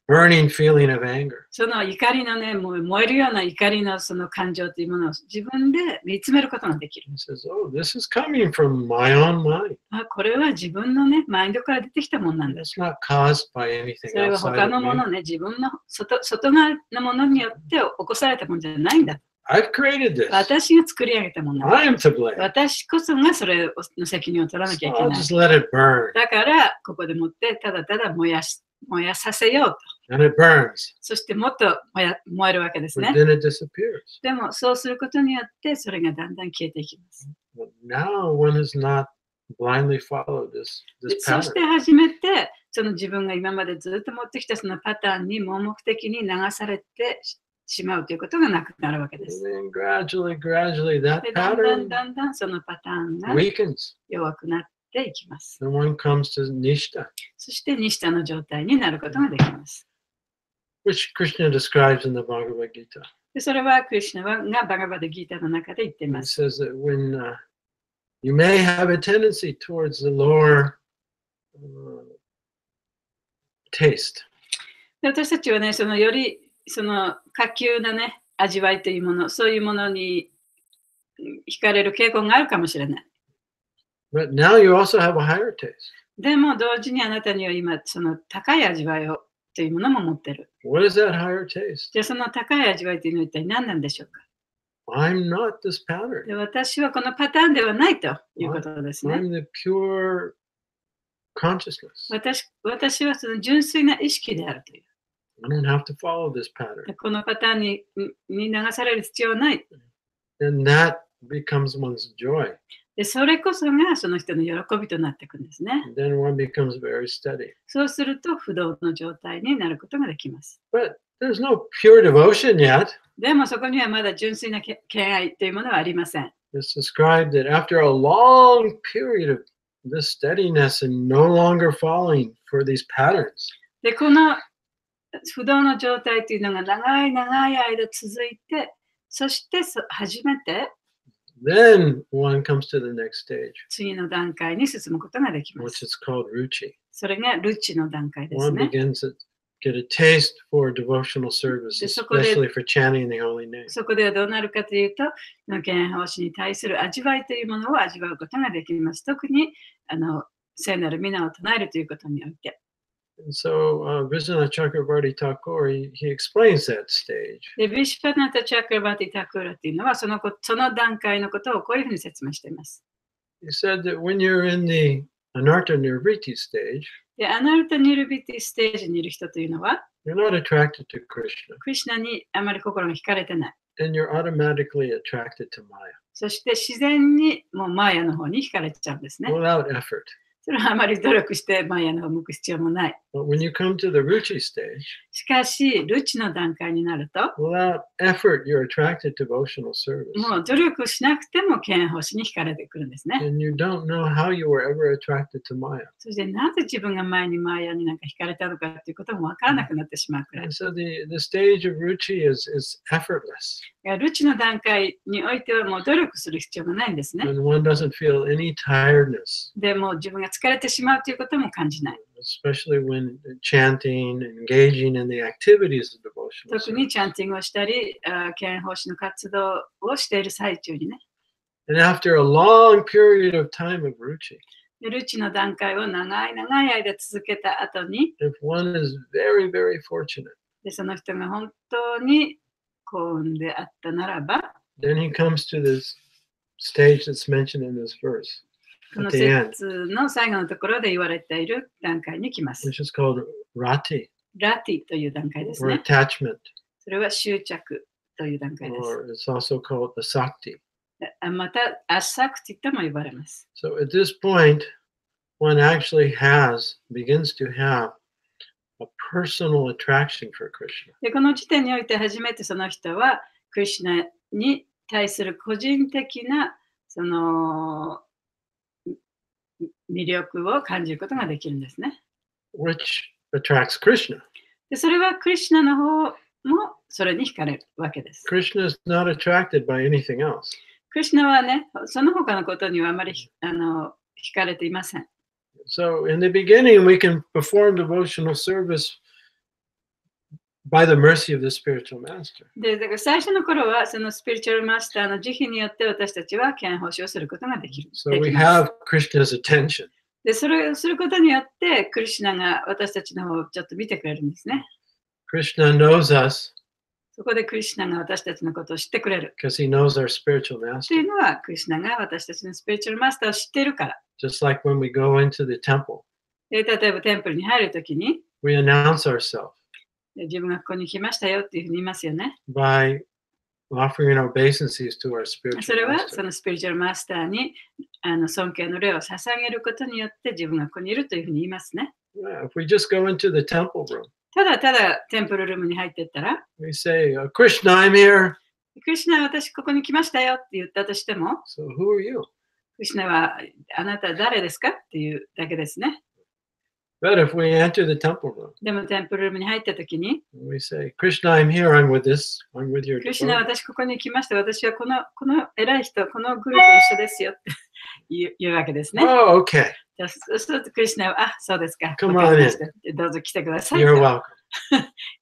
burning feeling of anger. その怒りのね、もう燃えるような怒りのその感情というものを自分で見つめることができる。 He says, oh, this is coming from my own mind. これは自分のね、マインドから出てきたものなんだ。 It's not caused by anything それは outside 他 of のも me. のね、自分の外側のものによって起こされたものじゃないんだ。 I've created this. 私が作り上げたものなんだ。 I am to blame. 私こそがそれの責任を取らなきゃいけ I'll ない。 just let it burn. だから、ここでもってただただ燃やさせようと。 And it burns. そしてもっと燃えるわけですね。 But then it disappears. でも、そうすることによって、それがだんだん消えていきます。 But now one has not blindly followed this そし pattern. て初めて、その自分が今までずっと持ってきたそのパターンに盲目的に流されてしまうということがなくなるわけで And す。 then gradually, that で、だんだ pattern んだんだんそのパターンが weakens. 弱くなっていきます。 And one comes to Nishta, そしてニシタの状態になることができます。 which Krishna describes in the Bhagavad Gita. でそれはクリシュナがバガバダギータの中で言ってい He ます。 says that when you may have a tendency towards the lower taste, で私たちはね、そのよりその下級なね、味わいというもの、そういうものに惹かれる傾向があるかもしれない。 but now you also have a higher taste. でも同時にあなたには今、その高い味わいをというものも持っている。 What is that higher taste? じゃあその高い味わいというのは一体何なんでしょうか。 I'm not this pattern. で私はこのパターンではないということですね。 I'm the pure consciousness. 私はその純粋な意識であるという。 I don't have to follow this pattern. でこのパターンに流される必要はない。 And that becomes one's joy. でそれこそがその人の喜びとなっていくんですね。 And then one becomes very steady. そうすると不動の状態になることができます。 But there's no pure devotion yet. でもそこにはまだ純粋な敬愛というものはありません。 It's described that after a long period of this steadiness and no longer falling for these patterns, で、この不動の状態というのが長い長い間続いて、そして初めて then one comes to the next stage, 次の段階に進むことができま which す。 is called ruchi. それがルチの段階です One ね。 begins to get a taste for devotional service, especially for chanting the holy name. そこではどうなるかというと、敬愛奉仕に対する味わいというものを味わうことができます。特に聖なる皆を唱えるということにおいて。And so Vishwanath Chakravarti Thakur, he explains that stage. で、ビシュパナタ・チャクラバティ・タクーラというのはその段階のことをこういうふうに説明しています。He said that when you're in the Anartha Nirviti stage, で、アナルタ・ニルビティステージにいる人というのは、you're not attracted to Krishna, クリシュナにあまり心が惹かれてない。 and you're automatically attracted to Maya. そして自然にもうマーヤの方に惹かれちゃうんですね。 without effort. それはあまり努力してマーヤの方を向く必要もない。 But when you come to the Ruchi stage, しかし、ルチの段階になると、 without effort, you're attracted to devotional service. もう努力しなくても剣星に惹かれてくるんですね。 And you don't know how you were ever attracted to Maya. そしてなぜ自分が前にマーヤになんか惹かれたのかっていうこともわからなくなってしまうくらい。 And so the stage of Ruchi is effortless. ルチの段階においてはもう努力する必要がないんですね。 And one doesn't feel any tiredness, でも自分が疲れてしまうということも感じない。 especially when chanting, engaging in the activities of devotional 特に service. チャンティングをしたり、剣星の活動をしている最中にね。 And after a long period of time of Ruchi, でルチの段階を長い間続けた後に、 if one is very, very fortunate, でその人が本当に幸運であったならば、 then he comes to this stage that's mentioned in this verse この at the end, 節の最後のところで言われている段階に来ます。 which is called Rati ラティという段階です or ね。 attachment, それは執着という段階です。 or it's also called the Sakti. また、アッサクティとも呼ばれます。 So at this point, one actually begins to have a personal attraction for Krishna. でこの時点において初めてその人はクリシュナに対する個人的なその魅力を感じることができるんですね。 which attracts Krishna. でそれはクリシュナの方もそれに惹かれるわけです。 Krishna is not attracted by anything else. クリシュナはね、その他のことにはあまり惹かれていません。 So in the beginning, we can perform devotional service by the mercy of the spiritual master. で、だから最初の頃はそのスピリチュアルマスターの慈悲によって私たちは剣奉仕をすることができる。 So で we きます have Krishna's attention. で、それをすることによってクリシュナが私たちの方をちょっと見てくれるんですね。 Krishna knows us そこでクリシュナが私たちのことを知ってくれる。 because he knows our spiritual と master. いうのは、クリシュナが私たちのスピリチュアルマスターを知っているから。 Just like when we go into the temple, で例えばテンプルに入るときに、 we announce ourselves 自分がここに来ましたよっていうふうに言いますよね。 by offering our obeisances to our そ spiritual れはそ master. のスピリチュアルマスターに尊敬の礼を捧げることによって自分がここにいるというふうに言いますね。 Yeah, if we just go into the temple room, ただただテンプルルームに入っていったら、 we say, Krishna, I'm here. クリシュナは私ここに来ましたよって言ったとしても、 So who are you? クリシュナはあなた誰ですかっていうだけですね。 But if we enter the temple room, でもテンプルルームに入ったときに、 we say, Krishna, I'm here. I'm with your クリシュナ devotee. 私ここに来ました。私はこの偉い人、このグループと一緒ですよって言うわけですね。 Oh, okay. じゃあそうするとクリシュナは、あ、そうですか。 Come わかり on ましたどうぞ来てください。 You're welcome.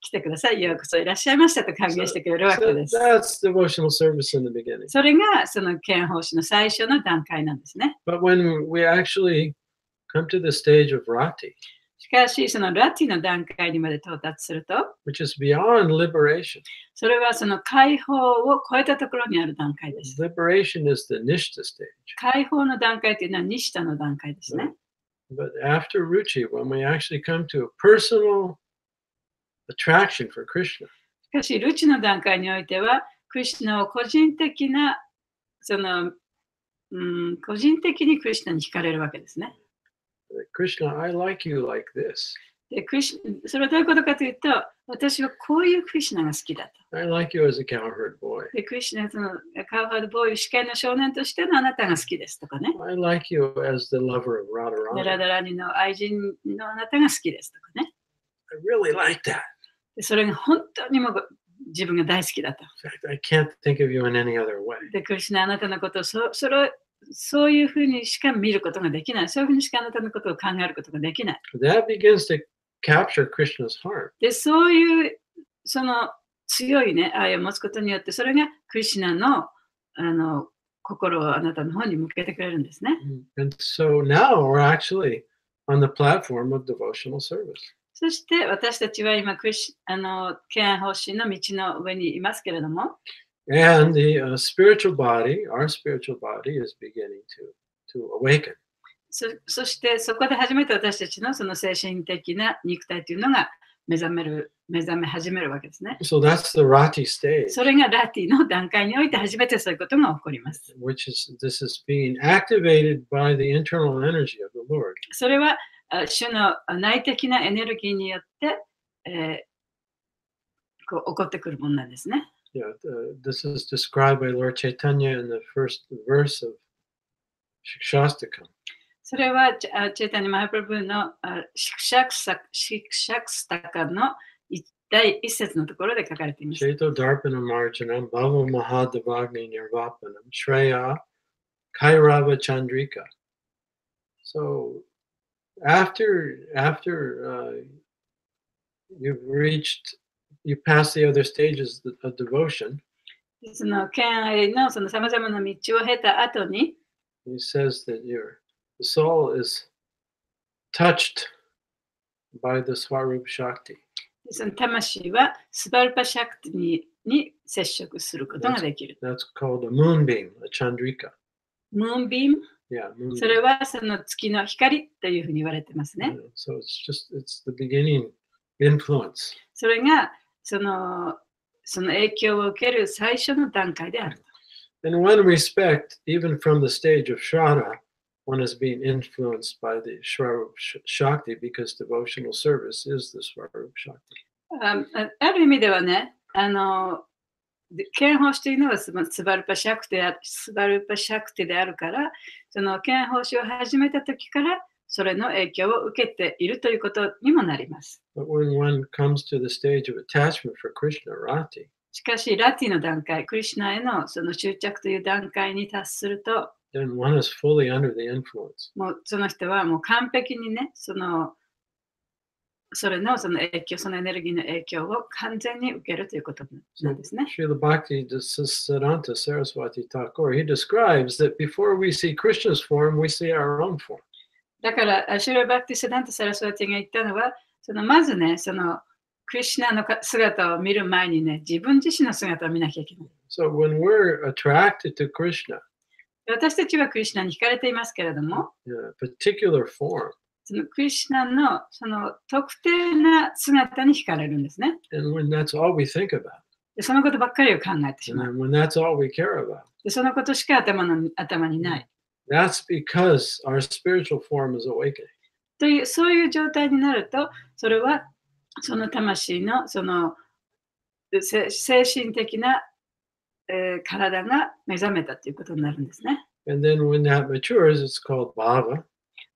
来てください。ようこそいらっしゃいましたと歓迎してくれるわけ So です。 that's devotional service in the beginning. それがその剣奉仕の最初の段階なんですね。 But when we actually come to the stage of Rati, しかし、そのラティの段階にまで到達すると、 which is beyond liberation, それはその解放を超えたところにある段階です。 liberation is the Nishta stage. 解放の段階というのはニシタの段階ですね。 But after Ruchi, when we actually come to a personal attraction for Krishna, しかし、ルチの段階においては、クリシュナを個人的な、個人的にクリシュナに惹かれるわけですね。 Krishna, I like you like this. でそれはどういうことかというと、私はこういうクリシュナが好きだと。 I like you as a cowherd boy. でクリシュナそのカウハードボーイ、試験の少年としてのあなたが好きですとかね。 I like you as the lover of ダラ Radharani. ダラニの愛人のあなたが好きですとかね。 I really like that. でそれが本当にもう自分が大好きだと。 In fact, I can't think of you in any other way. で、クリシュナあなたのことをそういうふうにしか見ることができない。そういうふうにしかあなたのことを考えることができない。 That begins to capture Krishna's heart. で、そういうその強いね、愛を持つことによって、それがクリシュナの心をあなたの方に向けてくれるんですね。 And so now we're actually on the platform of devotional service. そして私たちは今、敬愛奉仕の道の上にいますけれども、 And the spiritual body, our spiritual body, is beginning to awaken. そしてそこで初めて私たちのその精神的な肉体というのが目覚める目覚め始めるわけですね。So that's the Rati stage, それがラティの段階において初めてそういうことが起こります。this is being activated by the internal energy of the Lord. それは主の内的なエネルギーによって、こう起こってくるものなんですね。Yeah, this is described by Lord Chaitanya in the first verse of Shikshastakam. それはチェイタニマハプラブのシクシャクスタカの第一節のところで書かれています。Chaito Darpanam Marjanam Bhava Mahadavagni Nirvapanam Shreya Kairava Chandrika. So after you pass the other stages of devotion, その敬愛のその様々な道を経た後に、he says that the soul is touched by the Swarup Shakti. その魂はスバルパシャクティに接触することができる。That's called a moonbeam, a Chandrika. ムーンビーム、 Yeah, moonbeam. それはその月の光というふうに言われてますね。So it's the beginning influence. それがその影響を受ける最初の段階である。In one respect, even from the stage of Shraddha, one is being influenced by the Swarup Shakti because devotional service is the Swarup Shakti. ある意味ではね、憲法師というのはスバルパシャクティであるから、その憲法師を始めた時からそれの影響を受けているということにもなります。But when one comes to the stage of attachment for Krishna, Rati, しかし、ラティの段階、クリシュナへのその執着という段階に達すると、then one is fully under the influence. もうその人はもう完璧にね、それのその影響、そのエネルギーの影響を完全に受けるということなんですね。Srila Bhaktisiddhanta Saraswati Thakur, he describes that before we see Krishna's form, we see our own form. だから、シュラ・バクティシダンタ・サラスワティが言ったのは、まずね、クリシュナの姿を見る前にね、自分自身の姿を見なきゃいけない。So when we're attracted to Krishna, 私たちはクリシュナに惹かれていますけれども、in a particular form, そのクリシュナのその特定な姿に惹かれるんですね。and when that's all we think about, でそのことばっかりを考えてし and まう。 then when that's all we care about, でそのことしか頭にない。that's because our spiritual form is awakening. というそういう状態になると、それはその魂のその精神的な、体が目覚めたということになるんですね。And then when that matures, it's called bhava,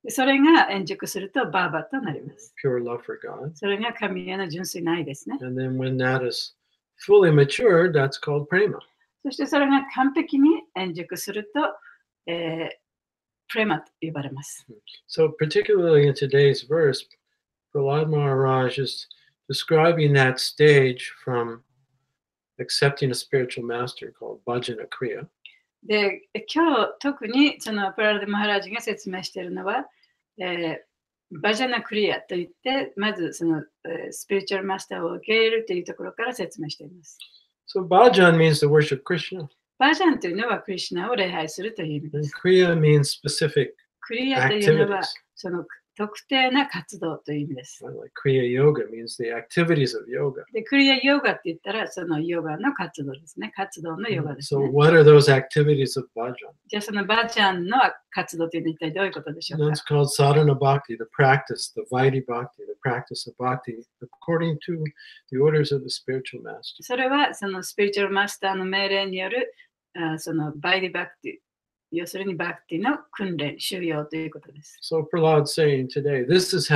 でそれが円熟するとバーバとなります。 pure love for God. それが神への純粋な愛ですね。 And then when that is fully matured, that's called prema. そしてそれが完璧に円熟すると、プレマと呼ばれます。So particularly in today's verse, Prahlad Maharaj is describing that stage from accepting a spiritual master called Bhajana Kriya. で、今日特にそのプララデ・マハラージが説明しているのは、バジャナ・クリアといって、まずその、スピリチュアルマスターを受け入れるというところから説明しています。So Bhajan means to worship Krishna. バジャンというのはクリシュナを礼拝するという意味で And す。 Kriya means specific クリアというのは activities. その特定な活動という意味です。 Like Kriya Yoga means the activities of yoga. で、クリアヨガって言ったらそのヨガの活動ですね。活動のヨガです、 So ね。 what are those activities of Bhajan? じゃあそのバジャンの活動というのは一体どういうことでしょう And か that's called sadhana bhakti, the practice, the vaidhi bhakti, the practice of bhakti according to the orders of the spiritual master. それはそのスピリチュアルマスターの命令によるそのバイディバクティ、要するにバクティの訓練、修養ということです。 So Prahlad's saying today, this is the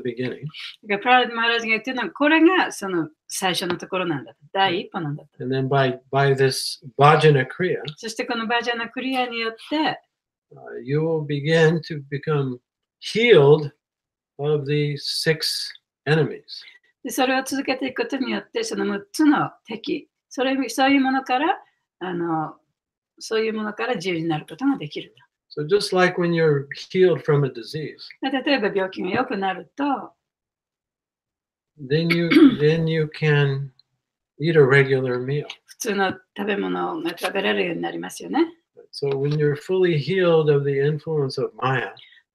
beginning. だからプララディ・マハラージが言ってるのは、これがその最初のところなんだと。第一歩なんだと。 And then by this Bhajana Kriya, そしてこのバジャナクリアによって、you will begin to become healed of the 6 enemies. でそれを続けていくことによって、その6つの敵、そういうものから自由になることができる。 So just like when you're healed from a disease, 例えば病気が良くなると、then you can eat a regular meal. 普通の食べ物が食べられるようになりますよね。 So when you're fully healed of the influence of Maya,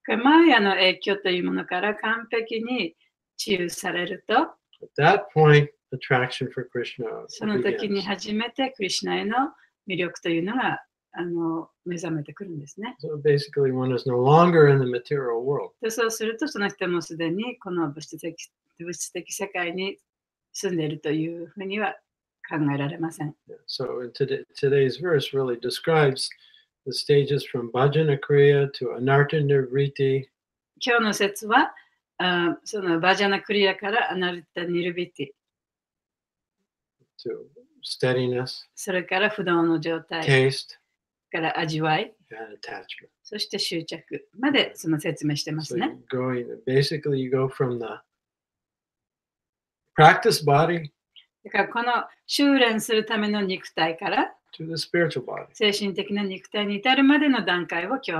マーヤの影響というものから完璧に治癒されると、At that point, attraction for Krishna その時に begins. 初めてクリシュナへの魅力というのが目覚めてくるんですね。 So basically, one is no longer in the material world. でそうすると、その人もすでにこの物質的世界に住んでいるというふうには考えられません。 So today's verse really describes the stages from Bhajana Kriya to Anartha Nirvriti 今日の説は、そのバジャナクリアからアナルタニルビティ、 to steadiness, それから不動の状態 taste, から味わい、 and attachment. そして執着までその説明してます So ね。 basically, you go from the practice body だからこの修練するための肉体から to the spiritual body. 精神的な肉体に至るまでの段階を今日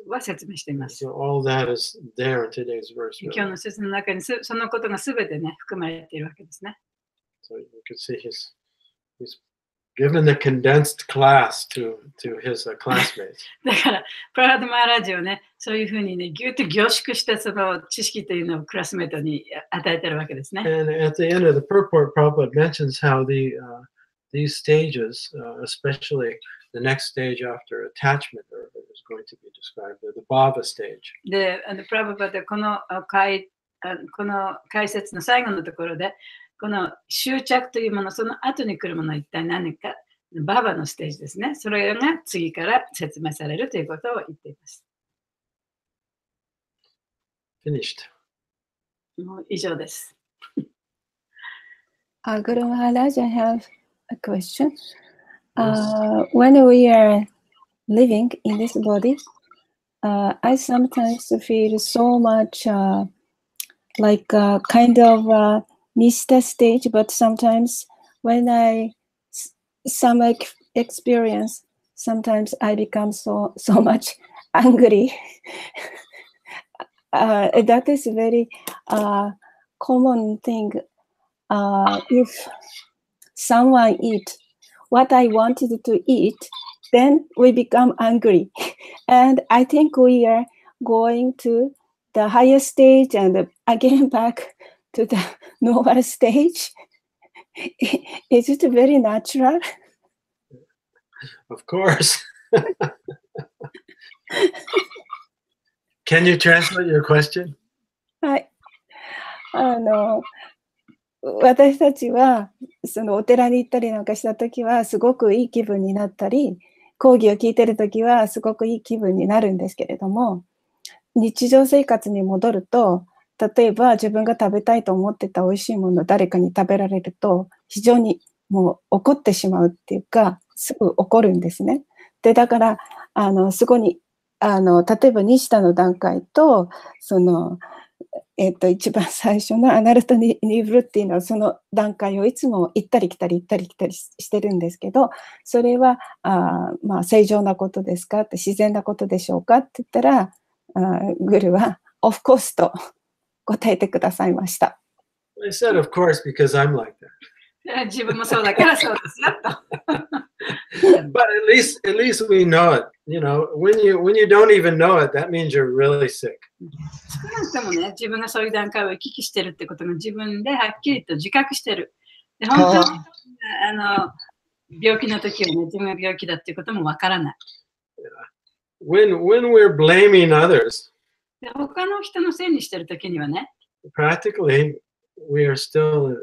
は説明しています。 So all that is there in today's verse. 今日 Really. の説の中にそのことが全てね、含まれているわけですね。 So you can see he's given the condensed class to his classmates. だから、プラハドマーラジオね、そういうふうにね、ぎゅっと凝縮したその知識というのをクラスメートに与えてるわけですね。 And at the end of the purport, Prabhupada mentions how these stages, especially the next stage after attachment, is going to be described as the bhava stage. で、プラブパでこの解説の最後のところで、この執着というもの、その後に来るものは一体何か、ババのステージですね。それが次から説明されるということを言っています。 Finished. もう以上です。Guru Maharaj, I have a question. When we are living in this body, I sometimes feel so much like a kind of Nishta stage, but sometimes when some experience, sometimes I become so much angry. That is a very common thing. If someone eat what I wanted to eat, then we become angry. And I think we are going to the higher stage and again back to the normal stage. Is it very natural? Of course. Can you translate your question? はい。私たちはそのお寺に行ったりなんかしたときはすごくいい気分になったり、講義を聞いてるときはすごくいい気分になるんですけれども、日常生活に戻ると、例えば自分が食べたいと思ってた美味しいものを誰かに食べられると非常にもう怒ってしまうっていうか、すぐ怒るんですね。で、だからすごい例えば西田の段階とその一番最初のアナルトニブルっていうのはその段階をいつも行ったり来たりしてるんですけど、それはまあ正常なことですかって自然なことでしょうかって言ったらグルはオフコースと答えてくださいました。I said of course because I'm like that. 自分もそうだからそうですよと。But at least we know it. You know, when you don't even know it, that means you're really sick. 少なくともね、自分がそういう段階を行き来してるってことが自分ではっきりと自覚してる。で、本当に病気の時はね、自分が病気だっていうこともわからない。When we're blaming others, で、他の人のせいにしてる時にはね、practically we are still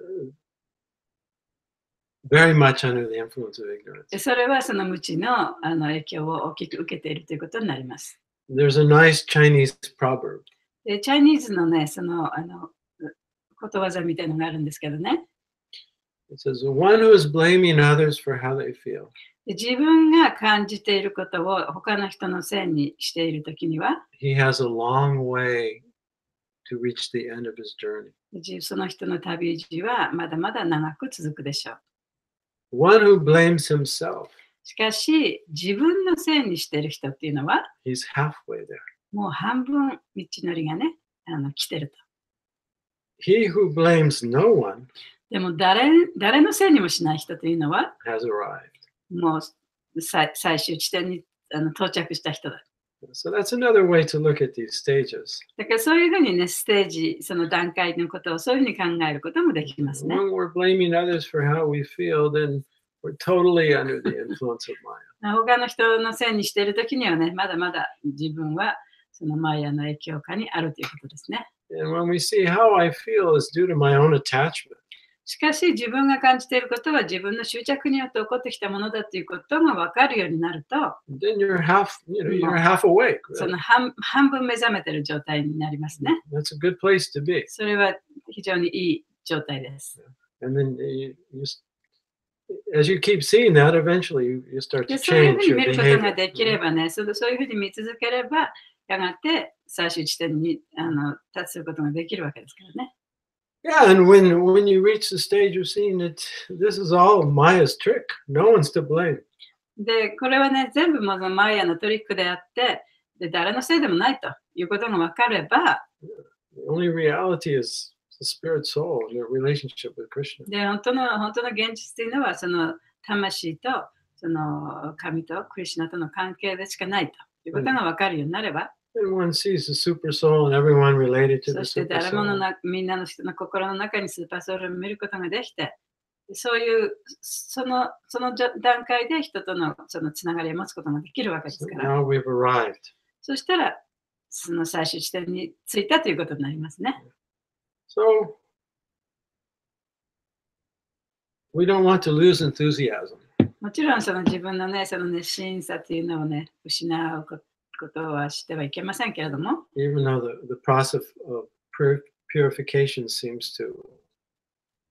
very much under the influence of ignorance. でそれはその無知の影響を大きく受けているということになります。There's a nice Chinese proverb. で、チャイニーズのね、そのことわざみたいなのがあるんですけどね。It says, the one who is blaming others for how they feel. で自分が感じていることを他の人のせいにしているときには、He has a long way to reach the end of his journey. その人の旅路はまだまだ長く続くでしょう。One who blames himself, しかし、自分のせいにしている人っていうのは、 he's halfway there. もう半分道のりがね、来てると。He who blames no one でも誰のせいにもしない人というのは、 has arrived. もう最終地点に到着した人だ。So that's another way to look at these stages. だからそういうふうにね、ステージ、その段階のことをそういうふうに考えることもできますね。When we're blaming others for how we feel, then we're totally under the influence of Maya. 他の人のせいにしているときにはね、まだまだ自分はそのマヤの影響下にあるということですね。And when we see how I feel is due to my own attachment, しかし自分が感じていることは自分の執着によって起こってきたものだということが分かるようになると、then you're half awake. そ Right? の半分目覚めている状態になりますね。 That's a good place to be. それは非常にいい状態です。 And then as you keep seeing that, eventually you start で to そういうふ change うに your 見ることが behavior. できればね、そういうふうに見続ければ、やがて最終地点に達することができるわけですからね。Yeah, and when you reach the stage of seeing that this is all Maya's trick, no one's to blame. で、これはね、全部もうマヤのトリックであって、で誰のせいでもないということが分かれば、 The only reality is the spirit soul and their relationship with Krishna. で本当の現実というのは、その魂とその神とクリシュナとの関係でしかないということが分かるようになれば、 And one sees the super soul and everyone related to そ the して super 誰も soul. みんなの人の心の中にスーパーソウルを見ることができて、そういうその段階で人とのそのつながりを持つことができるわけです So から、 now we've arrived. そしたらその最終地点に着いたということになりますね。 So we don't want to lose enthusiasm. もちろんその自分のね、その熱心さというのをね、失うことはしてはいけませんけれども、 Even though the process of purification seems to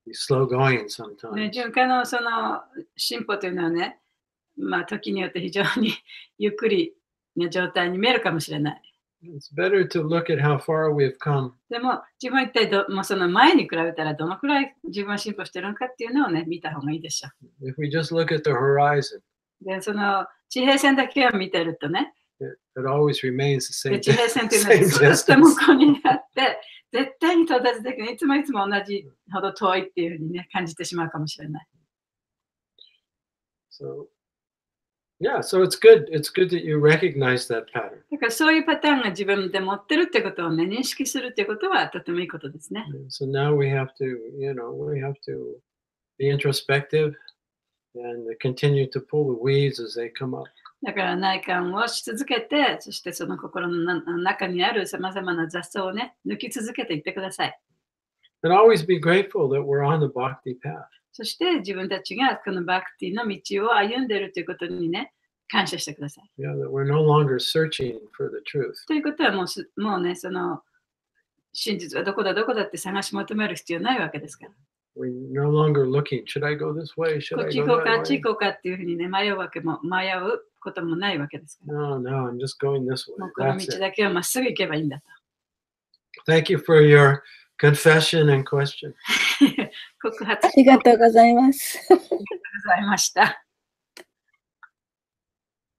be slow going ね、 sometimes. 循環のその進歩というのはね、まあ時によって非常にゆっくりな状態に見えるかもしれない。 It's better to look at how far we've come でも自分は一体もうその前に比べたらどのくらい自分は進歩してるのかっていうのをね、見た方がいいでしょ if we just look at the horizon. う。で、その地平線だけを見てるとね、 It always remains the で same, 地平線っていうのは same ずっと向 distance. こうにあって、絶対に到達できない、いつも同じほど遠いっていうふうにね、感じてしまうかもしれない。 So yeah, so it's good. It's good that you recognize that pattern. だからそういうパターンが自分で持ってるってことをね、認識するってことはとてもいいことですね。 So now we have to be introspective and continue to pull the weeds as they come up. だから内観をし続けて、そしてその心の中にあるさまざまな雑草をね、抜き続けていってください。 And always be grateful that we're on the bhakti path. そして自分たちがこのバクティの道を歩んでいるということにね、感謝してください。 Yeah, that we're no longer searching for the truth. ということはもうね、その真実はどこだって探し求める必要ないわけですから。 We're no longer looking, should I go this way? Should こっ I ち go 行こうか、あ that っち way? 行こうかっていうふうにね、迷うこともないわけですから。 No, I'm just going this も way. うこの That's 道 it. だけをまっすぐ行けばいいんだと。Thank you for your confession and question. 告発ありがとうございます。ございました。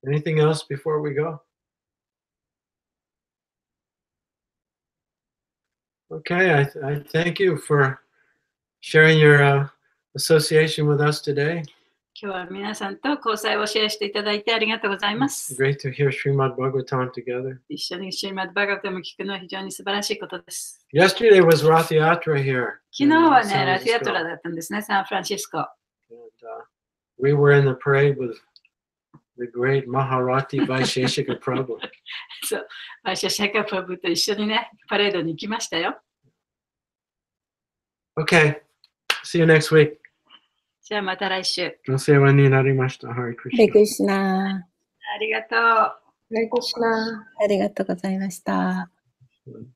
Anything else before we go? Okay, I thank you for sharing your association with us today. 今日は皆さんと交際をシェアしていただいてありがとうございま It's す。 great to hear Srimad Bhagavatam together. 一緒にシーマッドバガタム聞くのは非常に素晴らしいことです。 Yesterday was Rath Yatra here. 昨日は in ね、 San ラティアト Francisco. ラだったんですね、サンフランシスコ。 And, we were in the parade with the great Maharati by HG Satyadev Prabhu. そう、バイシャシャカプラブと一緒にね、パレードに行きましたよ。 Okay, see you next week. じゃあまた来週。お世話になりました。Hare レ Krishna. クシナありがとう。レコシナありがとうございました。うん